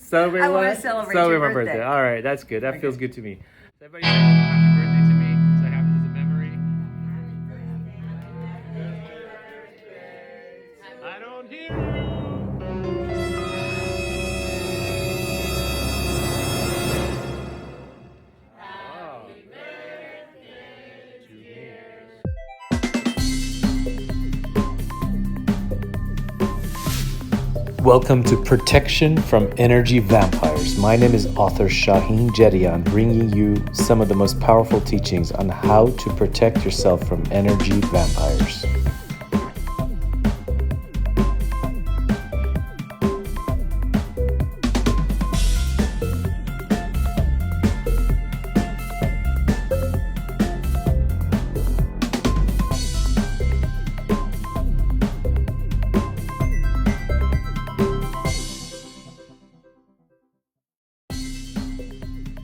Celebrate I what? want to celebrate Celebrate your my birthday. birthday. All right, that's good. That feels good to me. So everybody say happy birthday to me, so I have this as a memory. I don't hear you. Happy birthday to me. Welcome to Protection from Energy Vampires. My name is author Shaheen Jedian, bringing you some of the most powerful teachings on how to protect yourself from energy vampires.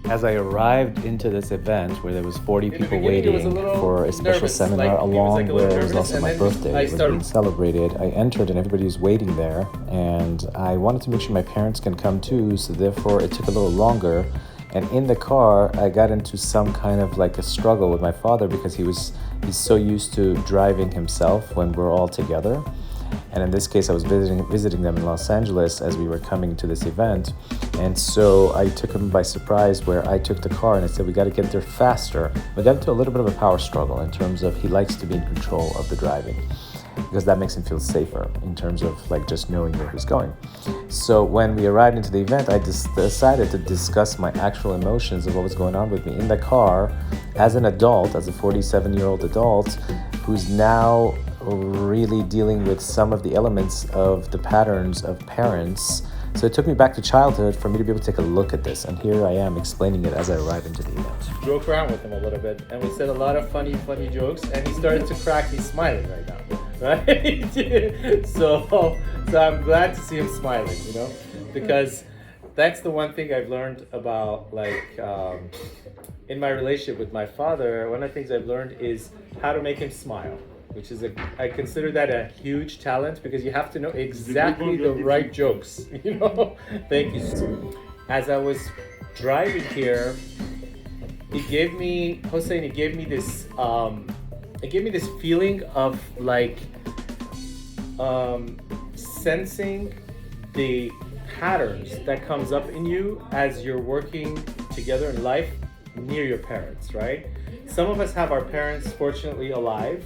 As I arrived into this event where there was 40 people waiting for a special seminar along where it was also my birthday, it was being celebrated, I entered and everybody was waiting there, and I wanted to make sure my parents can come too, so therefore it took a little longer. And in the car, I got into some kind of like a struggle with my father because he's so used to driving himself when we're all together. And in this case, I was visiting them in Los Angeles as we were coming to this event. And so I took him by surprise where I took the car and I said, we got to get there faster. We got into a little bit of a power struggle in terms of he likes to be in control of the driving because that makes him feel safer in terms of like just knowing where he's going. So when we arrived into the event, I just decided to discuss my actual emotions of what was going on with me in the car as an adult, as a 47-year-old adult who's now really dealing with some of the elements of the patterns of parents. So it took me back to childhood for me to be able to take a look at this. And here I am explaining it as I arrive into the event. Joke around with him a little bit. And we said a lot of funny jokes. And he started to crack. He's smiling right now. Right? So I'm glad to see him smiling, you know? Because that's the one thing I've learned about, like, in my relationship with my father. One of the things I've learned is how to make him smile, which is I consider that a huge talent because you have to know exactly the right jokes, you know? Thank you. As I was driving here, it gave me this feeling of like sensing the patterns that comes up in you as you're working together in life near your parents, right? Some of us have our parents fortunately alive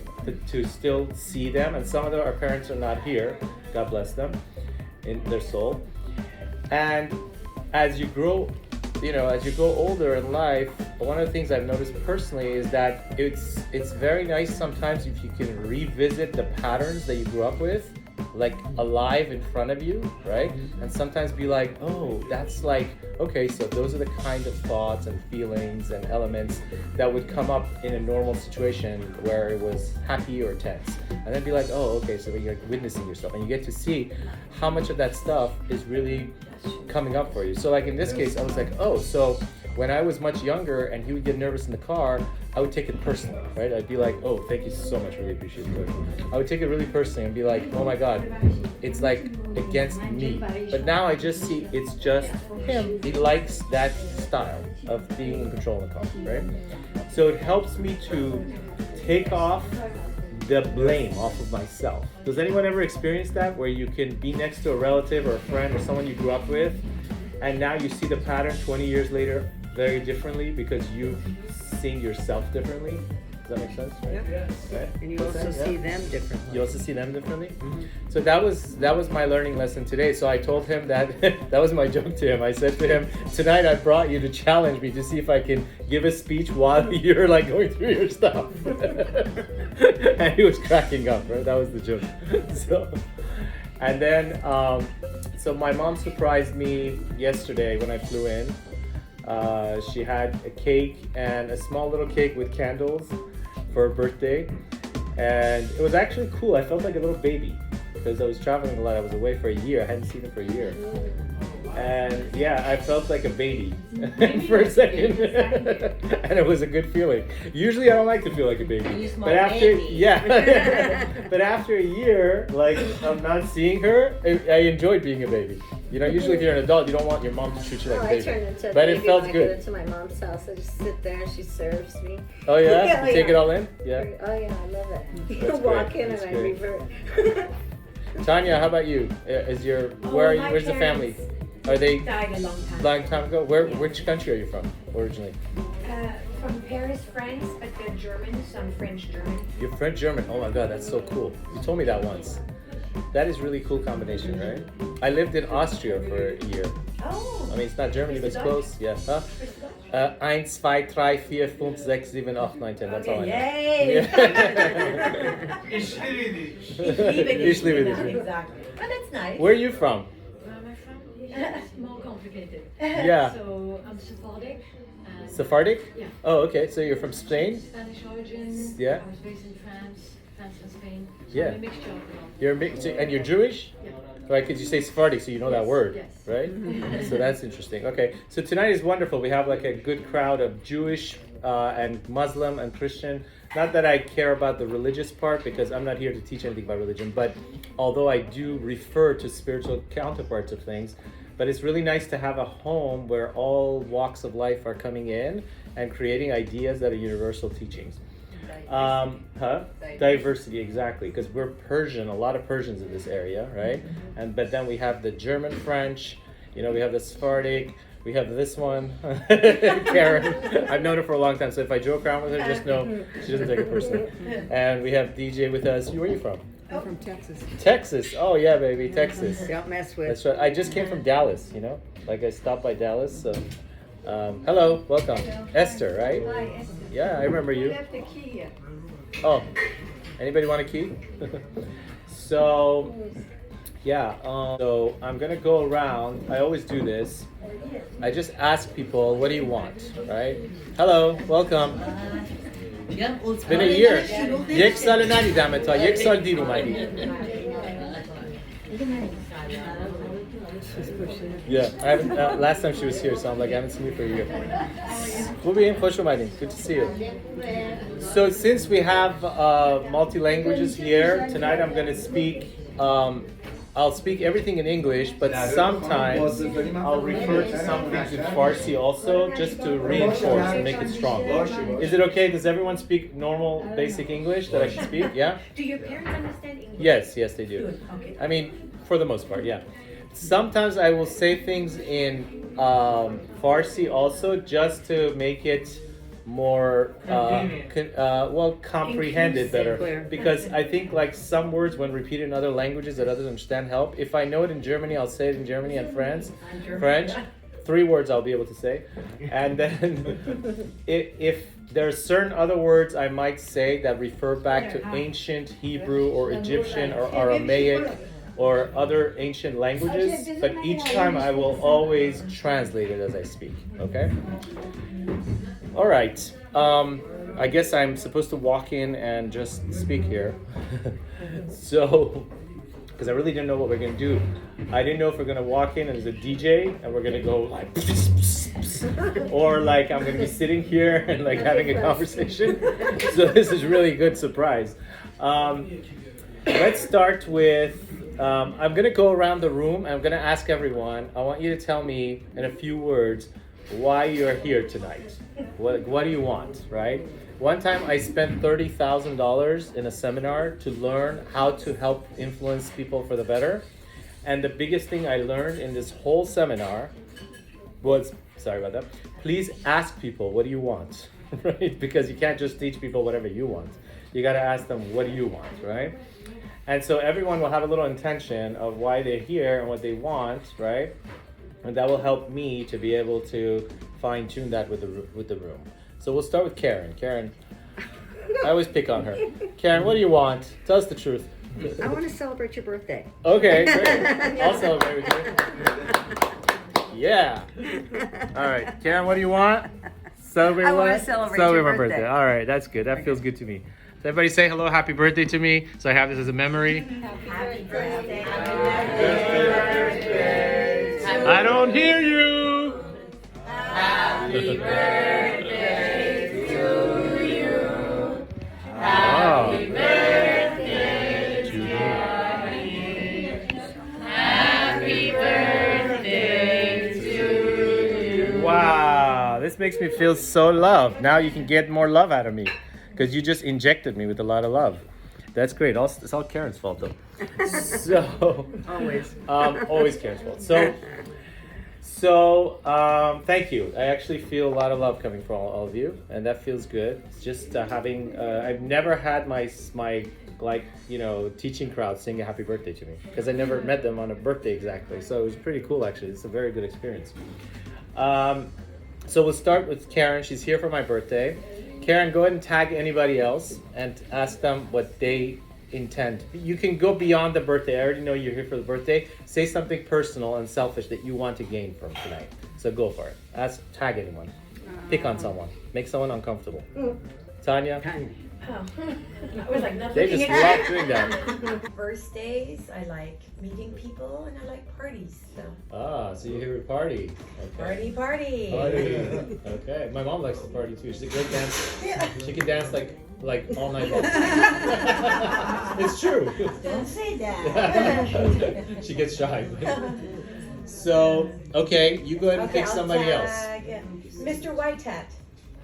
to still see them, and some of our parents are not here, God bless them in their soul. And as you grow older in life, one of the things I've noticed personally is that it's very nice sometimes if you can revisit the patterns that you grew up with, like alive in front of you, right? And sometimes be like, oh, that's like, okay, so those are the kind of thoughts and feelings and elements that would come up in a normal situation where it was happy or tense. And then be like, oh, okay, so you're witnessing yourself and you get to see how much of that stuff is really coming up for you. So like in this case, I was like, oh, so when I was much younger and he would get nervous in the car, I would take it personally, right? I'd be like, oh, thank you so much, really appreciate it. I would take it really personally and be like, oh my God, it's like against me. But now I just see it's just him. He likes that style of being in control of the car, right? So it helps me to take off the blame off of myself. Does anyone ever experience that where you can be next to a relative or a friend or someone you grew up with and now you see the pattern 20 years later very differently because you've seen yourself differently? Does that make sense? Right? Yep. Yes. Right? And you also see them differently. You also see them differently? Mm-hmm. So that was my learning lesson today. So I told him that that was my joke to him. I said to him, tonight I brought you to challenge me to see if I can give a speech while you're like going through your stuff. And he was cracking up, right? That was the joke. And then, so my mom surprised me yesterday when I flew in. She had a cake and a small little cake with candles for her birthday. And it was actually cool. I felt like a little baby because I was traveling a lot. I was away for a year. I hadn't seen him for a year. And yeah, I felt like a baby for a second. And it was a good feeling. Usually I don't like to feel like a baby. But after, but after a year, like I'm not seeing her, I enjoyed being a baby. You know, usually if you're an adult, you don't want your mom to treat you like a baby. I turned into a but baby it felt when good. I go to my mom's house. I just sit there and she serves me. Oh yeah? You take it all in? Yeah. Oh yeah, I love it. You That's walk great. in That's and great. I revert. Tanya, how about you? Is your where are you? Where's the family? Are they died a long time ago? Which country are you from originally? From Paris, France, but they're German, so I'm French German. You're French German. Oh my God, that's so cool. You told me that once. That is really cool combination, right? I lived in Austria for a year. Oh. I mean, it's not Germany, but it's close. Yeah. Huh? 1, 2, 3, 4, 5, 6, 7, 8, 9, 10. That's all I know. Yay! Yeah. Ich liebe dich. Exactly. But that's nice. Where are you from? Where am I from? It's more complicated. Yeah. So I'm Sephardic. Sephardic? Yeah. Oh, okay. So you're from Spain? Spanish origin. Yeah. I was based in France and Spain. So Yeah. I'm a mixture of it all. You're a mix, and you're Jewish? Yeah. Right, because you say Sephardic, so you know that word, Yes. right? So that's interesting. Okay, so tonight is wonderful. We have like a good crowd of Jewish and Muslim and Christian. Not that I care about the religious part, because I'm not here to teach anything about religion, but although I do refer to spiritual counterparts of things, but it's really nice to have a home where all walks of life are coming in and creating ideas that are universal teachings. Diversity, exactly, because we're Persian, a lot of Persians in this area, right? And but then we have the German French, you know, we have the Sephardic, we have this one, Karen. I've known her for a long time, so if I joke around with her, just know she doesn't take it personally. And we have DJ with us. Where are you from? I'm from Texas. Texas. Oh yeah, baby, Texas. Don't mess with. That's right. I just came from Dallas, you know, like I stopped by Dallas. So, hello, welcome, Esther, right? Hi, Esther. Yeah, I remember you. left the key here. Oh, anybody want a key? So, yeah, so I'm gonna go around. I always do this. I just ask people, what do you want, right? Hello, welcome. It's been a year. یک سال ندیدم تا یک سال دیر اومدی. Yeah, I haven't, last time she was here, so I'm like, I haven't seen you for a year. خوبی؟ خوش اومدین. Good to see you. So since we have multi-languages here, tonight I'm going to speak, I'll speak everything in English, but sometimes I'll refer to some things in Farsi also, just to reinforce and make it strong. Is it okay? Does everyone speak normal, basic English that I can speak? Yeah? Do your parents understand English? Yes, they do. Good, okay. I mean, for the most part, yeah. Sometimes I will say things in Farsi also, just to make it more comprehended better. Because I think like some words when repeated in other languages that others understand help. If I know it in Germany, I'll say it in Germany and French. 3 words I'll be able to say. And then if there are certain other words I might say that refer back to ancient Hebrew or Egyptian or Aramaic or other ancient languages, but each time I will always translate it as I speak, okay? All right, I guess I'm supposed to walk in and just speak here. So, because I really didn't know what we're gonna do. I didn't know if we're gonna walk in and there's a DJ and we're gonna go like, or like I'm gonna be sitting here and like having a conversation. So this is really a good surprise. Let's start with, I'm gonna go around the room. I'm gonna ask everyone, I want you to tell me in a few words why you're here tonight. What do you want, right? One time I spent $30,000 in a seminar to learn how to help influence people for the better. And the biggest thing I learned in this whole seminar was, sorry about that, please ask people, what do you want, right? Because you can't just teach people whatever you want. You gotta ask them, what do you want, right? And so everyone will have a little intention of why they're here and what they want, right? And that will help me to be able to fine tune that with the room. So we'll start with Karen. Karen, I always pick on her. Karen, what do you want? Tell us the truth. I want to celebrate your birthday. Okay, great. I'll celebrate with you. Yeah. All right, Karen, what do you want? Celebrate I what? want to celebrate your my birthday. All right, that's good. That feels good to me. So everybody say hello, happy birthday to me, so I have this as a memory. Happy birthday. Happy I don't hear you. Happy birthday to you. Happy birthday to you. Happy birthday to you. Wow, this makes me feel so loved. Now you can get more love out of me because you just injected me with a lot of love. That's great. It's all Karen's fault though. So always Karen's fault. So thank you. I actually feel a lot of love coming from all of you, and that feels good. It's just having. I've never had my teaching crowd sing a happy birthday to me because I never met them on a birthday exactly. So it was pretty cool actually. It's a very good experience. So we'll start with Karen. She's here for my birthday. Karen, go ahead and tag anybody else and ask them what they intend. You can go beyond the birthday. I already know you're here for the birthday. Say something personal and selfish that you want to gain from tonight. So go for it. Tag anyone. Pick on someone. Make someone uncomfortable. Tanya? Oh. I was like, nothing. They just love doing that. Birthdays, I like meeting people, and I like parties. So. So you're here to party. Okay. Party. Okay. My mom likes to party too. She's a great dancer. Yeah. She can dance like all night long. It's true. Don't say that. She gets shy. So, okay, you go ahead and pick I'll somebody else. tag Mr. White Hat.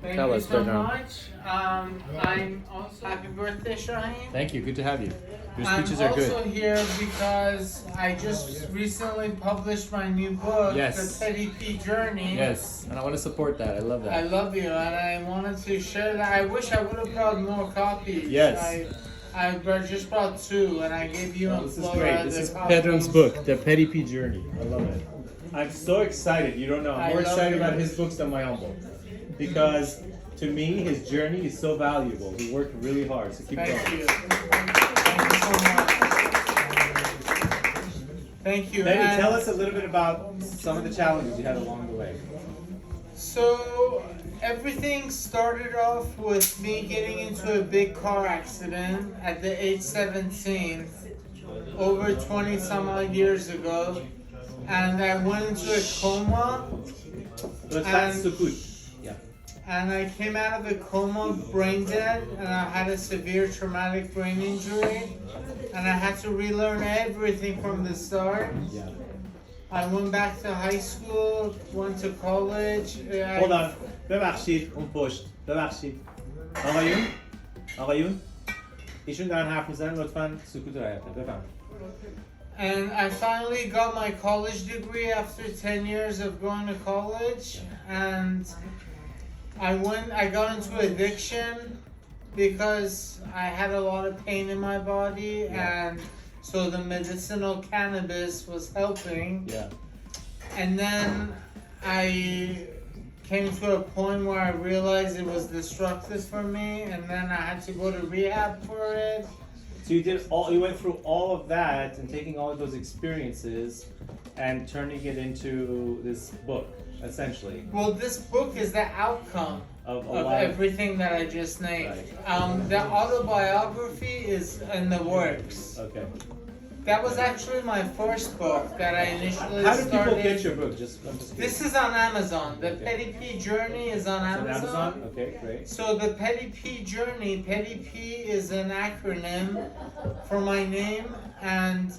Thank Tell you us, so Bernard. much. I'm also happy birthday, Shaheen. Thank you. Good to have you. Your I'm speeches are good. also here because I just recently published my new book, Yes. The Petty P Journey. Yes, and I want to support that. I love I that. love you, and I wanted to share that. I wish I would have brought more copies. Yes. I just brought 2, and I gave you and This is Flora great. the This is copies. Pedro's book, The Petty P Journey. I love it. I'm so excited. You don't know. I'm more I love excited it. about his books than my own book. Because to me, his journey is so valuable. He worked really hard. So keep Thank going. you. Thank you so much. Thank you. Maybe And tell us a little bit about some of the challenges you had along the way. So everything started off with me getting into a big car accident at the age 17, over 20 some odd years ago, and I went into a coma. And I came out of the coma brain dead, and I had a severe traumatic brain injury, and I had to relearn everything from the start. Yeah. I went back to high school, went to college. Hold on. ببخشید اون پشت. ببخشید. آقایون ایشون دارن حرف میزنن لطفاً سکوت رعایت کنید. بفهم. And I finally got my college degree after 10 years of going to college, and I got into addiction because I had a lot of pain in my body, and so the medicinal cannabis was helping. Yeah. And then I came to a point where I realized it was destructive for me, and then I had to go to rehab for it. So you went through all of that and taking all of those experiences and turning it into this book, essentially. Well, this book is the outcome Of everything that I just named. Right. The autobiography is in the works. Okay. That was actually my first book that I initially How do started. people get your book? I'm just This is on Amazon. The Petty P Journey is on It's on Amazon. Amazon? Okay, great. So the Petty P Journey, Petty P is an acronym for my name, and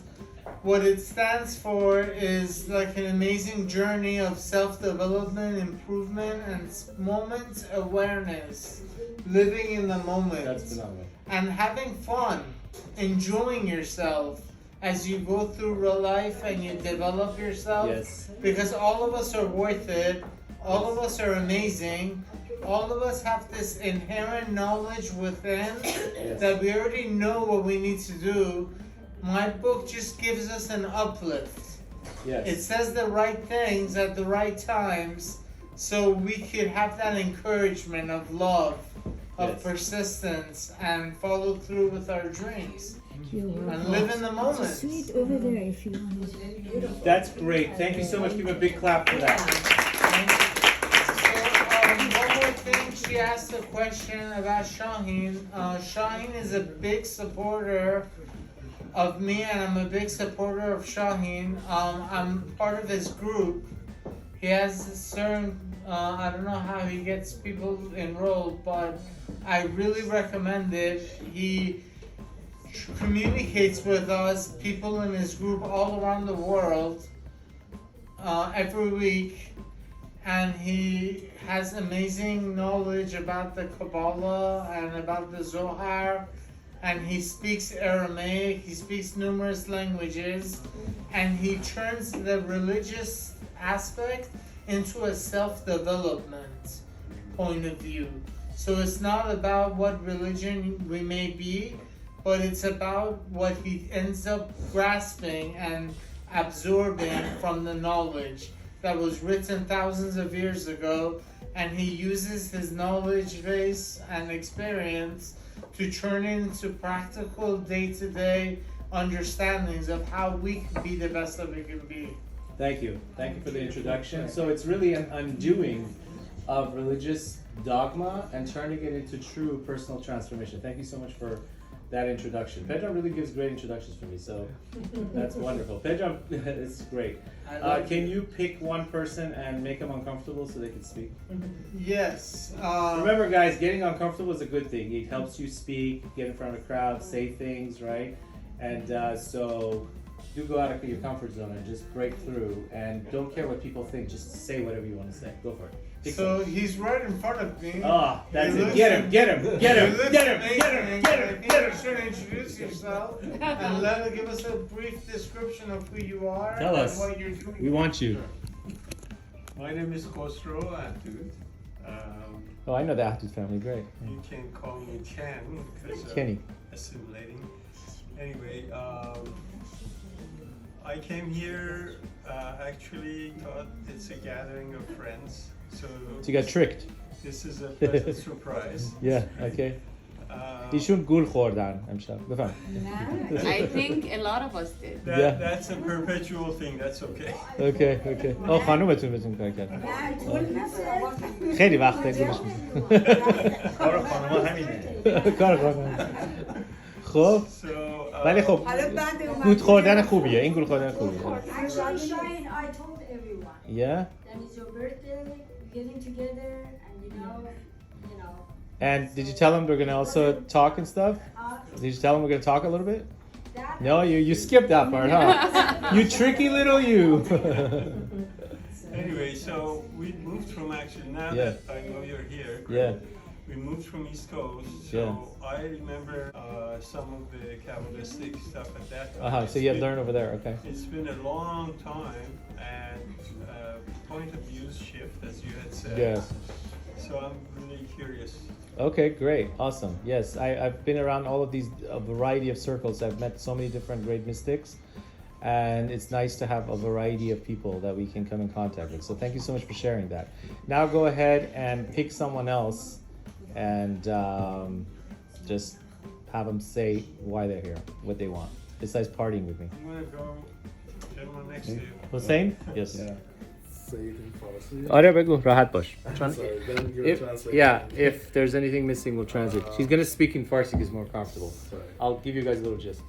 what it stands for is like an amazing journey of self-development, improvement, and moment awareness, living in the moment, That's phenomenal. and having fun, enjoying yourself as you go through real life and you develop yourself. Yes. Because all of us are worth it. All of us are amazing. All of us have this inherent knowledge within that we already know what we need to do. My book just gives us an uplift. Yes. It says the right things at the right times so we could have that encouragement of love, of Yes. persistence, and follow through with our dreams. And live in the moment. Sweet over there if you want. That's great. Thank you so much. Give a big clap for that. So, one more thing, she asked a question about Shaheen. Shaheen is a big supporter of me, and I'm a big supporter of Shaheen. I'm part of his group. He has a certain, I don't know how he gets people enrolled, but I really recommend it. He communicates with us, people in his group all around the world, every week, and he has amazing knowledge about the Kabbalah and about the Zohar, and he speaks Aramaic, he speaks numerous languages, and he turns the religious aspect into a self-development point of view. So it's not about what religion we may be, but it's about what he ends up grasping and absorbing from the knowledge that was written thousands of years ago, and he uses his knowledge base and experience to turn it into practical day-to-day understandings of how we can be the best that we can be. Thank you for the introduction. So it's really an undoing of religious dogma and turning it into true personal transformation. Thank you so much for that introduction. Pedro really gives great introductions for me, so that's wonderful. Pedro, it's great. Can you pick one person and make them uncomfortable so they can speak? Yes. Remember, guys, getting uncomfortable is a good thing. It helps you speak, get in front of a crowd, say things, right? And so do go out of your comfort zone and just break through, and don't care what people think. Just say whatever you want to say. Go for it. So he's right in front of me. Oh, that's He it. looks Get him. You should introduce yourself and give us a brief description of who you are. Tell and us. what you're doing. We want you. My name is Khosrow Ahdud. Oh, I know the Ahdud family. Great. You can call me Ken because Kenny. assimilating. Anyway, I came here actually thought it's a gathering of friends. So you got tricked. this is a pleasant surprise. Yeah, okay. Uh, ایشون گول خوردن امشب. بفهم. I think a lot of us did. That's a perpetual thing. That's okay. اوکی. آه خانومتون بهتون کار کرد. خیلی وقته گولش میزن. کار خانما همینه. کار خانوم. خب So, ولی خب گول خوردن خوبیه. این گول خوردن خوبیه. Actually, Shine, I told everyone Yeah. that it's your birthday, getting together, and you know. And did you tell them we're gonna also talk and stuff? Did you tell them we're gonna talk a little bit? That No, you skipped that part, huh? You tricky little you. anyway, so we moved from actually now Yeah. that I know you're here. Yeah. We moved from East Coast, so I remember some of the Kabbalistic stuff at that time. So you had learned over there, okay. It's been a long time, and point of views shift, as you had said. Yeah. So I'm really curious. Okay, great, awesome. Yes, I've been around all of these, a variety of circles. I've met so many different great mystics, and it's nice to have a variety of people that we can come in contact with. So thank you so much for sharing that. Now go ahead and pick someone else and just have them say why they're here, what they want, besides partying with me. I'm gonna go gentleman next to you. Hussein? Yes. Farsi. آره بگو راحت باش. Sorry, then you're If, translating. if there's anything missing, we'll translate. She's gonna speak in Farsi because it's more comfortable. Sorry. I'll give you guys a little gist.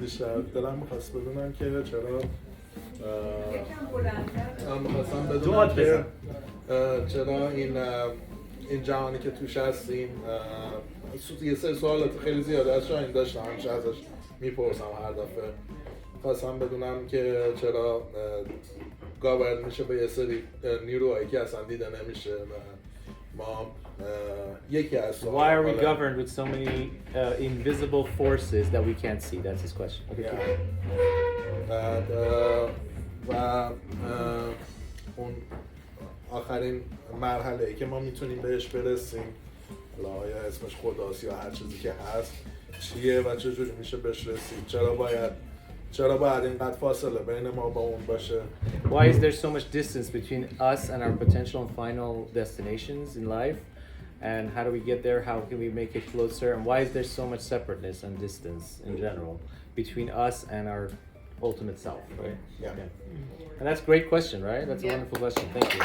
بیشتر دلم میخواست بدونم که چرا من میخواستم بدونم که چرا این جهانی که توش هستیم یه سری سوالات خیلی زیاده از شاین داشتم همیشه ازش میپرسم هر دفعه خواستم بدونم که چرا گاورن میشه به یه سری نیروهایی که اصلا دیده نمیشه و ما یکی از Why are we governed with so many invisible forces that we can't see? That's his question. Okay. و اون آخرین مرحله‌ای که ما میتونیم بهش برسیم حالا یا اسمش خداست یا هر چیزی که هست چیه و چجوری میشه بهش رسید چرا باید اینقدر فاصله بین ما با اون باشه Why is there so much distance between us and our potential and final destinations in life? And how do we get there? How can we make it closer? And why is there so much separateness and distance in general between us and our ultimate self, right? Yeah. And that's a great question, right? That's a wonderful question. Thank you.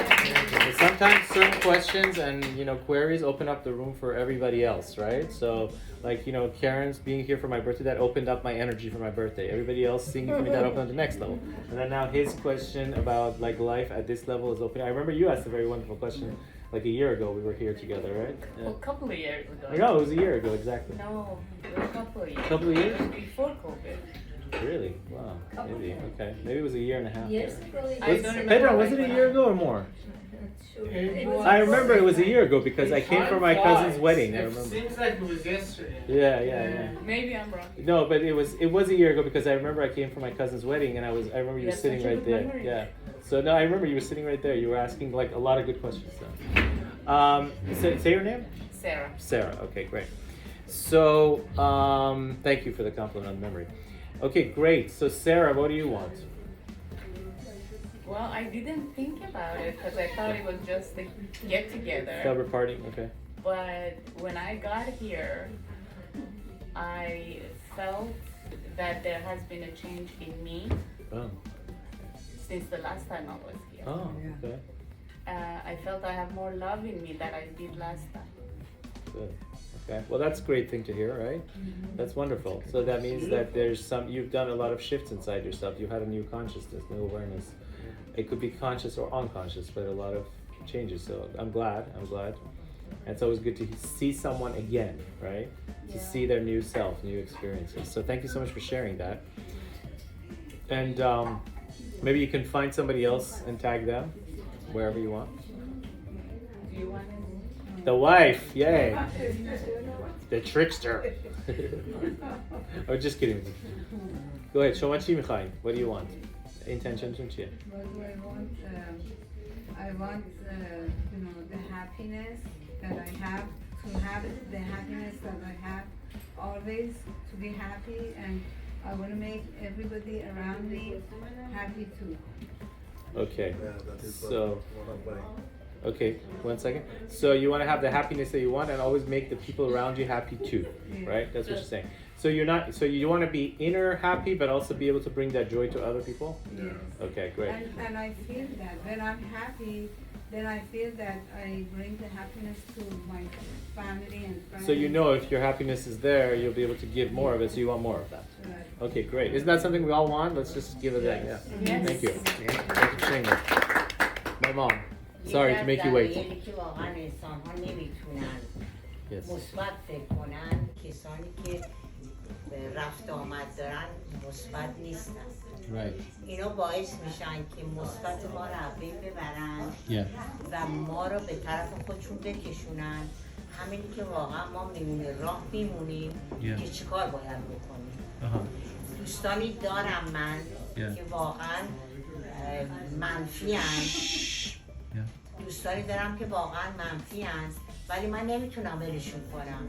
And sometimes certain questions and queries open up the room for everybody else, right? So like Karen's being here for my birthday, that opened up my energy for my birthday. Everybody else singing for me, that opened up the next level. And then now his question about like life at this level is opening. I remember you asked a very wonderful question like a year ago. We were here together, right? A couple of years ago. No, it was a year ago exactly. No, a couple of years. Couple of years? Before COVID. Really? Wow. Maybe. Okay. Maybe it was a year and a half. Years there. ago. I don't remember. Pedro, was it a year ago or more? I remember it was a year ago because I came for my cousin's wedding. I remember. It seems like it was yesterday. Yeah. Maybe I'm wrong. No, but it was a year ago because I remember I came for my cousin's wedding and I remember you were sitting right there. Memory. Yeah. So no, I remember you were sitting right there. You were asking like a lot of good questions. So. Say your name. Sarah. Sarah. Okay, great. So thank you for the compliment on memory. Okay, great. So Sarah, what do you want? Well, I didn't think about it because I thought it was just a get together. Celebrate party. Okay. But when I got here, I felt that there has been a change in me Oh. since the last time I was here. Oh. Okay. I felt I have more love in me than I did last time. Good. Okay. Well, that's a great thing to hear, right? That's wonderful. So that means that you've done a lot of shifts inside yourself. You had a new consciousness, new awareness. It could be conscious or unconscious, but a lot of changes. So I'm glad. And it's always good to see someone again, right? To see their new self, new experiences. So thank you so much for sharing that. And maybe you can find somebody else and tag them wherever you want. Do you want to? The wife, yay. The trickster. Oh, just kidding. Go ahead, show what do you want? Intention to cheer. What do I want? I want, the happiness that I have, to have the happiness that I have, always to be happy, and I want to make everybody around me happy too. Okay, Yeah, that is so, one of my... okay, 1 second. So you want to have the happiness that you want and always make the people around you happy too, right? That's what you're saying. So you want to be inner happy, but also be able to bring that joy to other people? Yes. Okay, great. And I feel that when I'm happy, then I feel that I bring the happiness to my family and friends. So if your happiness is there, you'll be able to give more of it, so you want more of that. Right. Okay, great. Isn't that something we all want? Let's just give it that, yeah. Yes. Thank you. Thank you for saying that. My mom. Sorry to make you wait. که واقعا انسان‌ها نمیتونن Yes. مثبت فکر کنن، کسانی که رفت آمد دارن مثبت نیستن. Right. اینا باعث میشن که مثبت ما رو از بین ببرن Yeah. و ما رو به طرف خودشون بکشونن. همینی که واقعا ما میمونه راه میمونیم که چیکار باید بکنیم. دوستانی دارم من که واقعا منفی دوستانی دارم که واقعا منفی ولی من نمیتونم ولشون کنم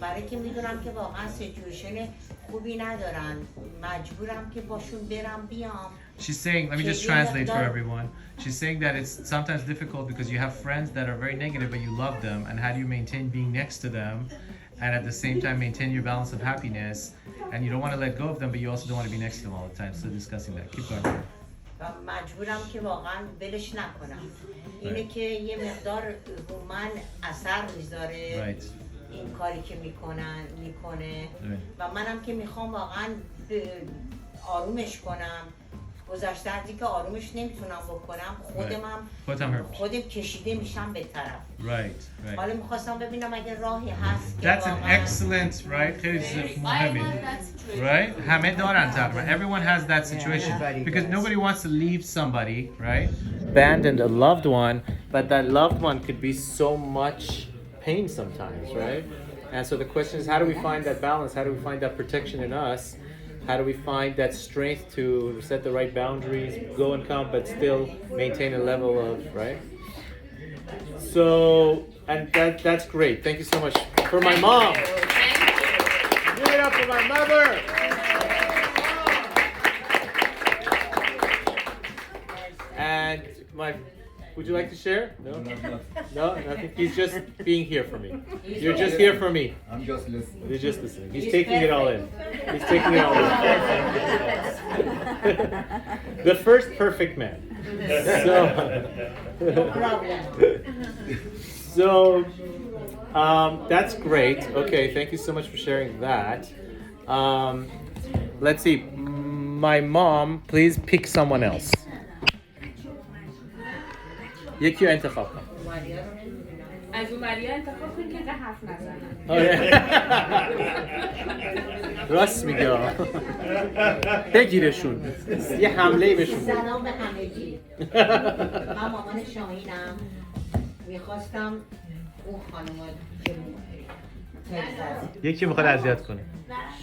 برای که میدونم که واقعا سیچویشن خوبی ندارن مجبورم که باشون برم بیام. She's saying, let me just translate for everyone. She's saying that it's sometimes difficult because you have friends that are very negative but you love them, and how do you maintain being next to them and at the same time maintain your balance of happiness, and you don't want to let go of them but you also don't want to be next to them all the time. So discussing that. Keep going. مجبورم که واقعا ولش نکنم. اینه که یه مقدار من اثر میذاره این کاری که میکنه و منم که میخوام واقعا آرومش کنم. گذشته از اینکه آرومش نمیتونم بکنم خودم کشیده میشم به طرف. حالا میخواستم ببینم اگه راهی هست. That's an excellent, right? Right? همه دارن تقریبا. Everyone has that situation because nobody wants to leave somebody, right? Abandoned a loved one, but that loved one could be so much pain sometimes, right? And so the question is, how do we find that balance? How do we find that protection in us? How do we find that strength to set the right boundaries, go and come, but still maintain a level of, right? So, and that's great. Thank you so much for my mom. Give it up for my mother. And would you like to share? No? No, nothing. He's just being here for me. You're just here for me. I'm just listening. You're just listening. He's taking it all in. He's taking it all in. The first perfect man. So, that's great. Okay, thank you so much for sharing that. Let's see. My mom, please pick someone else. یکی رو انتخاب کن. از ماریا انتخاب کن که حرف نزنه. راست میگه. بگیرشون. یه حمله بهشون. سلام به همگی. من مامان شاهینم. میخواستم اون خانم که یکی میخواد اذیت کنه.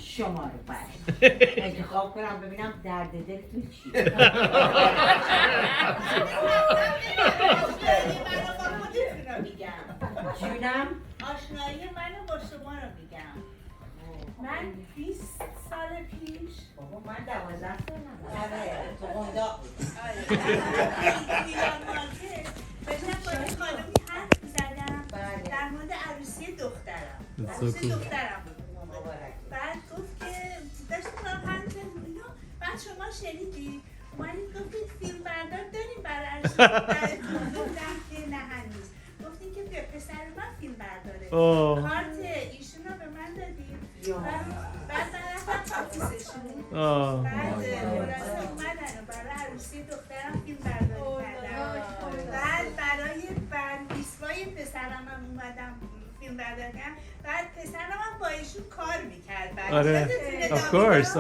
شما رو باید انتخاب کنم ببینم درد دلتون چیه. جونم آشنایی منو با شما رو میگم. من 20 سال پیش بابا من 12 سالم. آره تو قندا. داشتم با یه خانمی حرف می‌زدم در مورد عروسی دخترم. عروسی دخترم بود. بعد گفت که داشتم با هم حرف می‌زدیم. بعد شما شنیدی؟ اومدید گفتید فیلم بردار داریم برای عروسی دخترتون. گفتم که نه هنوز. گفتین که پسر من فیلم برداره. کارت ایشون رو به من دادیم. بعد من رفتم آفیسشون. بعد خلاصه اومدن و برای عروسی دخترم فیلم برداری کردم. بعد برای بیسوای پسرم هم اومدم فیلم برداری کردم. بعد پسرم هم با ایشون کار میکرد. آره. Of course.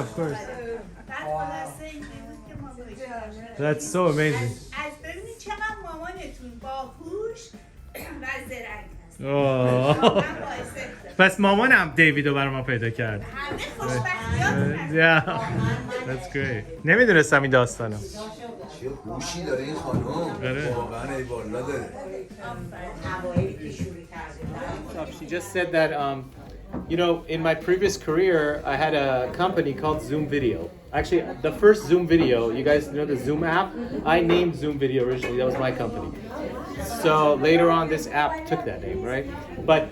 بعد خلاصه اینجوری بود که ما با ایشون. That's so amazing. از ببینید چقدر مامانتون باهوش و زرنگ هست. پس مامانم دیویدو برای ما پیدا کرد. همه خوشبختیات Yeah. That's great. نمیدونستم این داستانو. چه هوشی داره این خانم. واقعا ایوالا داره. She just said that you know, in my previous career, I had a company called Zoom Video. Actually, the first Zoom Video, you guys know the Zoom app? I named Zoom Video originally. That was my company. So later on, this app took that name, right? But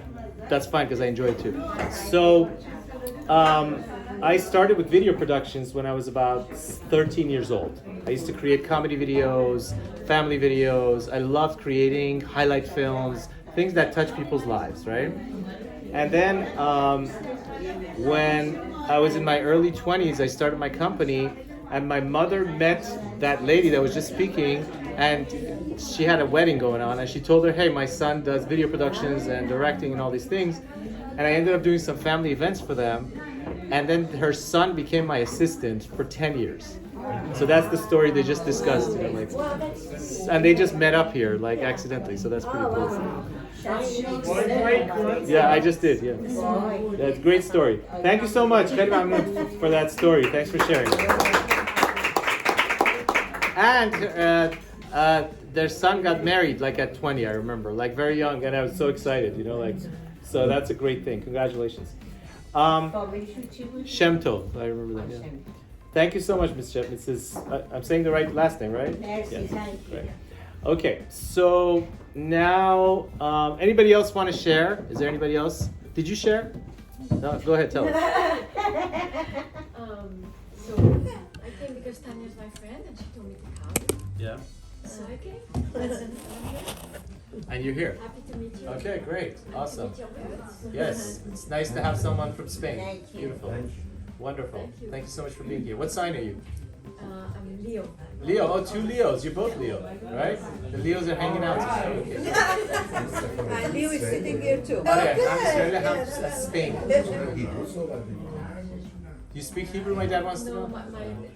that's fine because I enjoy it too. So I started with video productions when I was about 13 years old. I used to create comedy videos, family videos. I loved creating highlight films, things that touch people's lives, right? And then when I was in my early 20s, I started my company, and my mother met that lady that was just speaking, and she had a wedding going on, and she told her, hey, my son does video productions and directing and all these things. And I ended up doing some family events for them, and then her son became my assistant for 10 years. So that's the story they just discussed, you know, like, and they just met up here, like, accidentally, so that's pretty cool. Yeah, I just did, yeah. That's a great story. Thank you so much, Khair Mahmoud, for that story. Thanks for sharing. And their son got married, like, at 20, I remember, like, very young, and I was so excited, you know, like, so that's a great thing. Congratulations. Shem Tov, I remember that, yeah. Thank you so much, Mrs. I'm saying the right last name, right? Yes, thank you. Right. Okay, so now, anybody else want to share? Is there anybody else? Did you share? No, go ahead, tell us. So I came because Tanya's my friend and she told me to come. Yeah. So I came. And you're here. Happy to meet you. Okay, great, awesome. Meet your parents. Yes, it's nice to have someone from Spain. Thank you. Beautiful. Wonderful. Thank you. Thank you so much for being here. What sign are you? I'm Leo. Leo. Oh, two Leos. You're both Leo, right? The Leos are hanging out together. Okay. Leo is sitting here too. Okay, I'm Australia, I'm Spain. You speak Hebrew? My dad wants to No, know.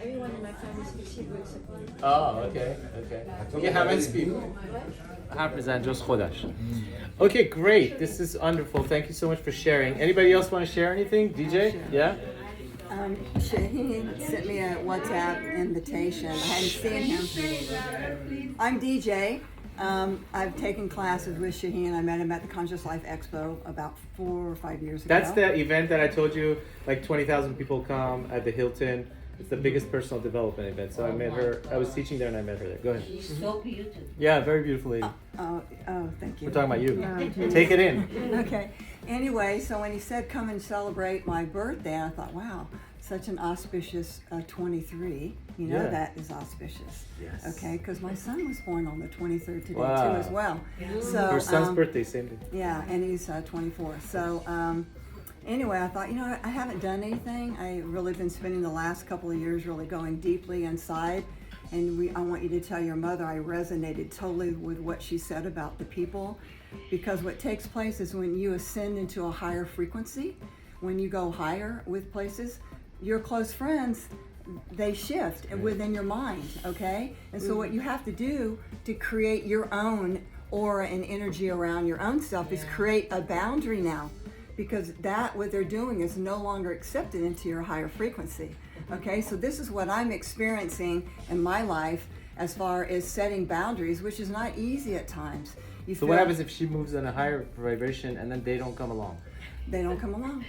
everyone in my family speaks Hebrew except me. Oh, okay, okay. You haven't speak. Hafiz just khodash. Okay, great. This is wonderful. Thank you so much for sharing. Anybody else want to share anything? DJ? Yeah? Shaheen sent me a WhatsApp invitation. I hadn't seen him. I'm DJ. I've taken classes with Shaheen. I met him at the Conscious Life Expo about 4 or 5 years ago. That's the event that I told you, like 20,000 people come at the Hilton. It's the biggest personal development event. So I met her. I was teaching there, and I met her there. Go ahead. She's so beautiful. Yeah, very beautiful lady. Thank you. We're talking about you. No, Take it in. Okay. Anyway, so when he said come and celebrate my birthday, I thought, wow, such an auspicious 23. You know, that is auspicious. Yes. Okay, because my son was born on the 23rd today Wow. too as well. So Her son's birthday, same day. yeah, and he's 24. So anyway, I thought, you know, I haven't done anything. I've really been spending the last couple of years really going deeply inside. And I want you to tell your mother I resonated totally with what she said about the people. Because what takes place is when you ascend into a higher frequency, when you go higher with places, your close friends, they shift within your mind, okay? And so what you have to do to create your own aura and energy around your own self is create a boundary now. Because that, what they're doing is no longer accepted into your higher frequency. Okay, so this is what I'm experiencing in my life as far as setting boundaries, which is not easy at times. So what happens if she moves in a higher vibration and then they don't come along? They don't come along.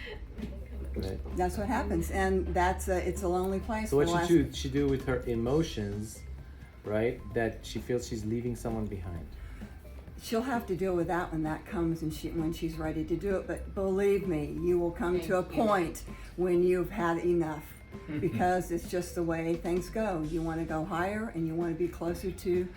Right. That's what happens, and that's it's a lonely place. So what should she do with her emotions, right? That she feels she's leaving someone behind. She'll have to deal with that when that comes and when she's ready to do it. But believe me, you will come to a point when you've had enough, because it's just the way things go. You want to go higher and you want to be closer to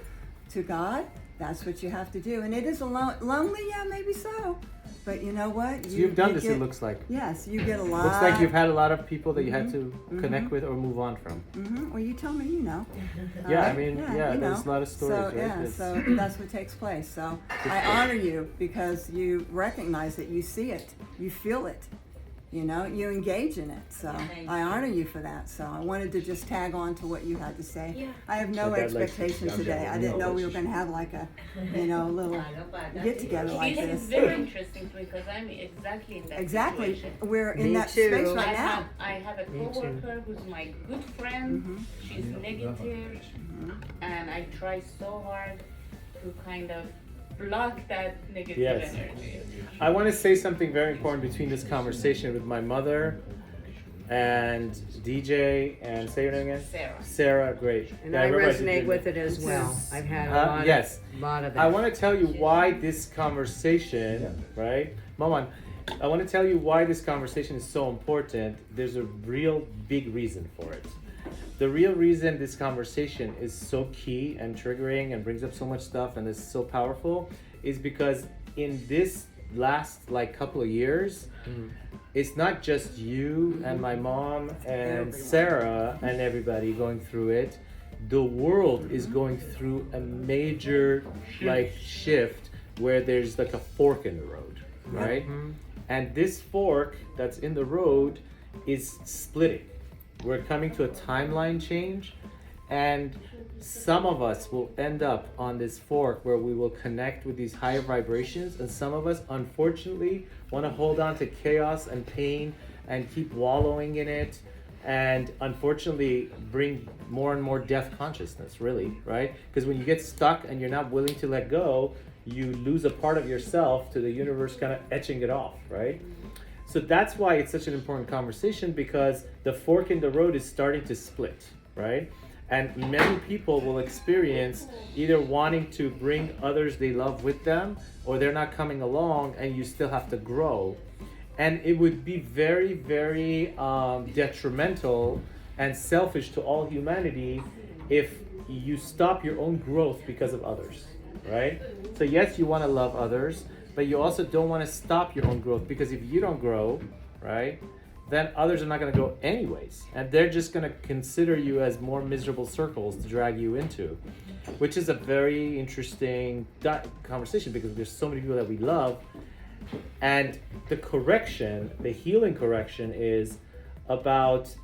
God. That's what you have to do. And it is lonely, yeah, maybe so. But you know what? So you've done this, it looks like. Yes, you get a lot. Looks like you've had a lot of people that you had to connect with or move on from. Well, you tell me, you know. Yeah, I mean, there's a lot of stories, so, right? Yeah, so that's what takes place. So I honor you because you recognize it, you see it, you feel it. You know, you engage in it. So I honor you for that. So I wanted to just tag on to what you had to say. Yeah. I have no expectations today. I didn't know we were going to have like a, little get together like It this. is very interesting because I'm exactly in that situation. We're in that space right now. I have a coworker who's my good friend. She's negative, and I try so hard to kind of block that negative energy. I want to say something very important between this conversation with my mother and DJ and say your name again? Sarah. Sarah, great. And I resonate with it as well. I've had a lot of that. I want to tell you why this conversation, right? Maman, I want to tell you why this conversation is so important. There's a real big reason for it. The real reason this conversation is so key and triggering and brings up so much stuff and is so powerful is because in this last couple of years, it's not just you and my mom and Sarah and everybody going through it. The world is going through a major shift where there's like a fork in the road, right? And this fork that's in the road is splitting. We're coming to a timeline change, and some of us will end up on this fork where we will connect with these higher vibrations, and some of us, unfortunately, want to hold on to chaos and pain and keep wallowing in it, and unfortunately bring more and more death consciousness, really, right? Because when you get stuck and you're not willing to let go, you lose a part of yourself to the universe kind of etching it off, right? So that's why it's such an important conversation, because the fork in the road is starting to split, right? And many people will experience either wanting to bring others they love with them, or they're not coming along and you still have to grow. And it would be very, very detrimental and selfish to all humanity if you stop your own growth because of others, right? So yes, you want to love others, but you also don't want to stop your own growth, because if you don't grow, right, then others are not going to grow anyways. And they're just going to consider you as more miserable circles to drag you into, which is a very interesting conversation, because there's so many people that we love. And the correction, the healing correction, is about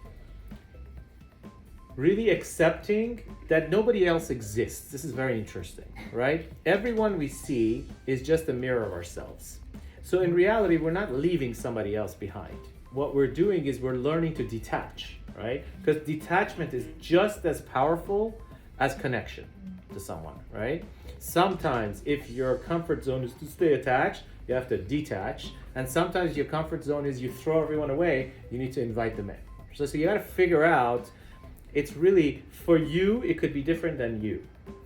really accepting that nobody else exists. This is very interesting, right? Everyone we see is just a mirror of ourselves. So in reality, we're not leaving somebody else behind. What we're doing is we're learning to detach, right? Because detachment is just as powerful as connection to someone, right? Sometimes if your comfort zone is to stay attached, you have to detach. And sometimes your comfort zone is you throw everyone away, you need to invite them in. So you got to figure out it's really, for you, it could be different than you.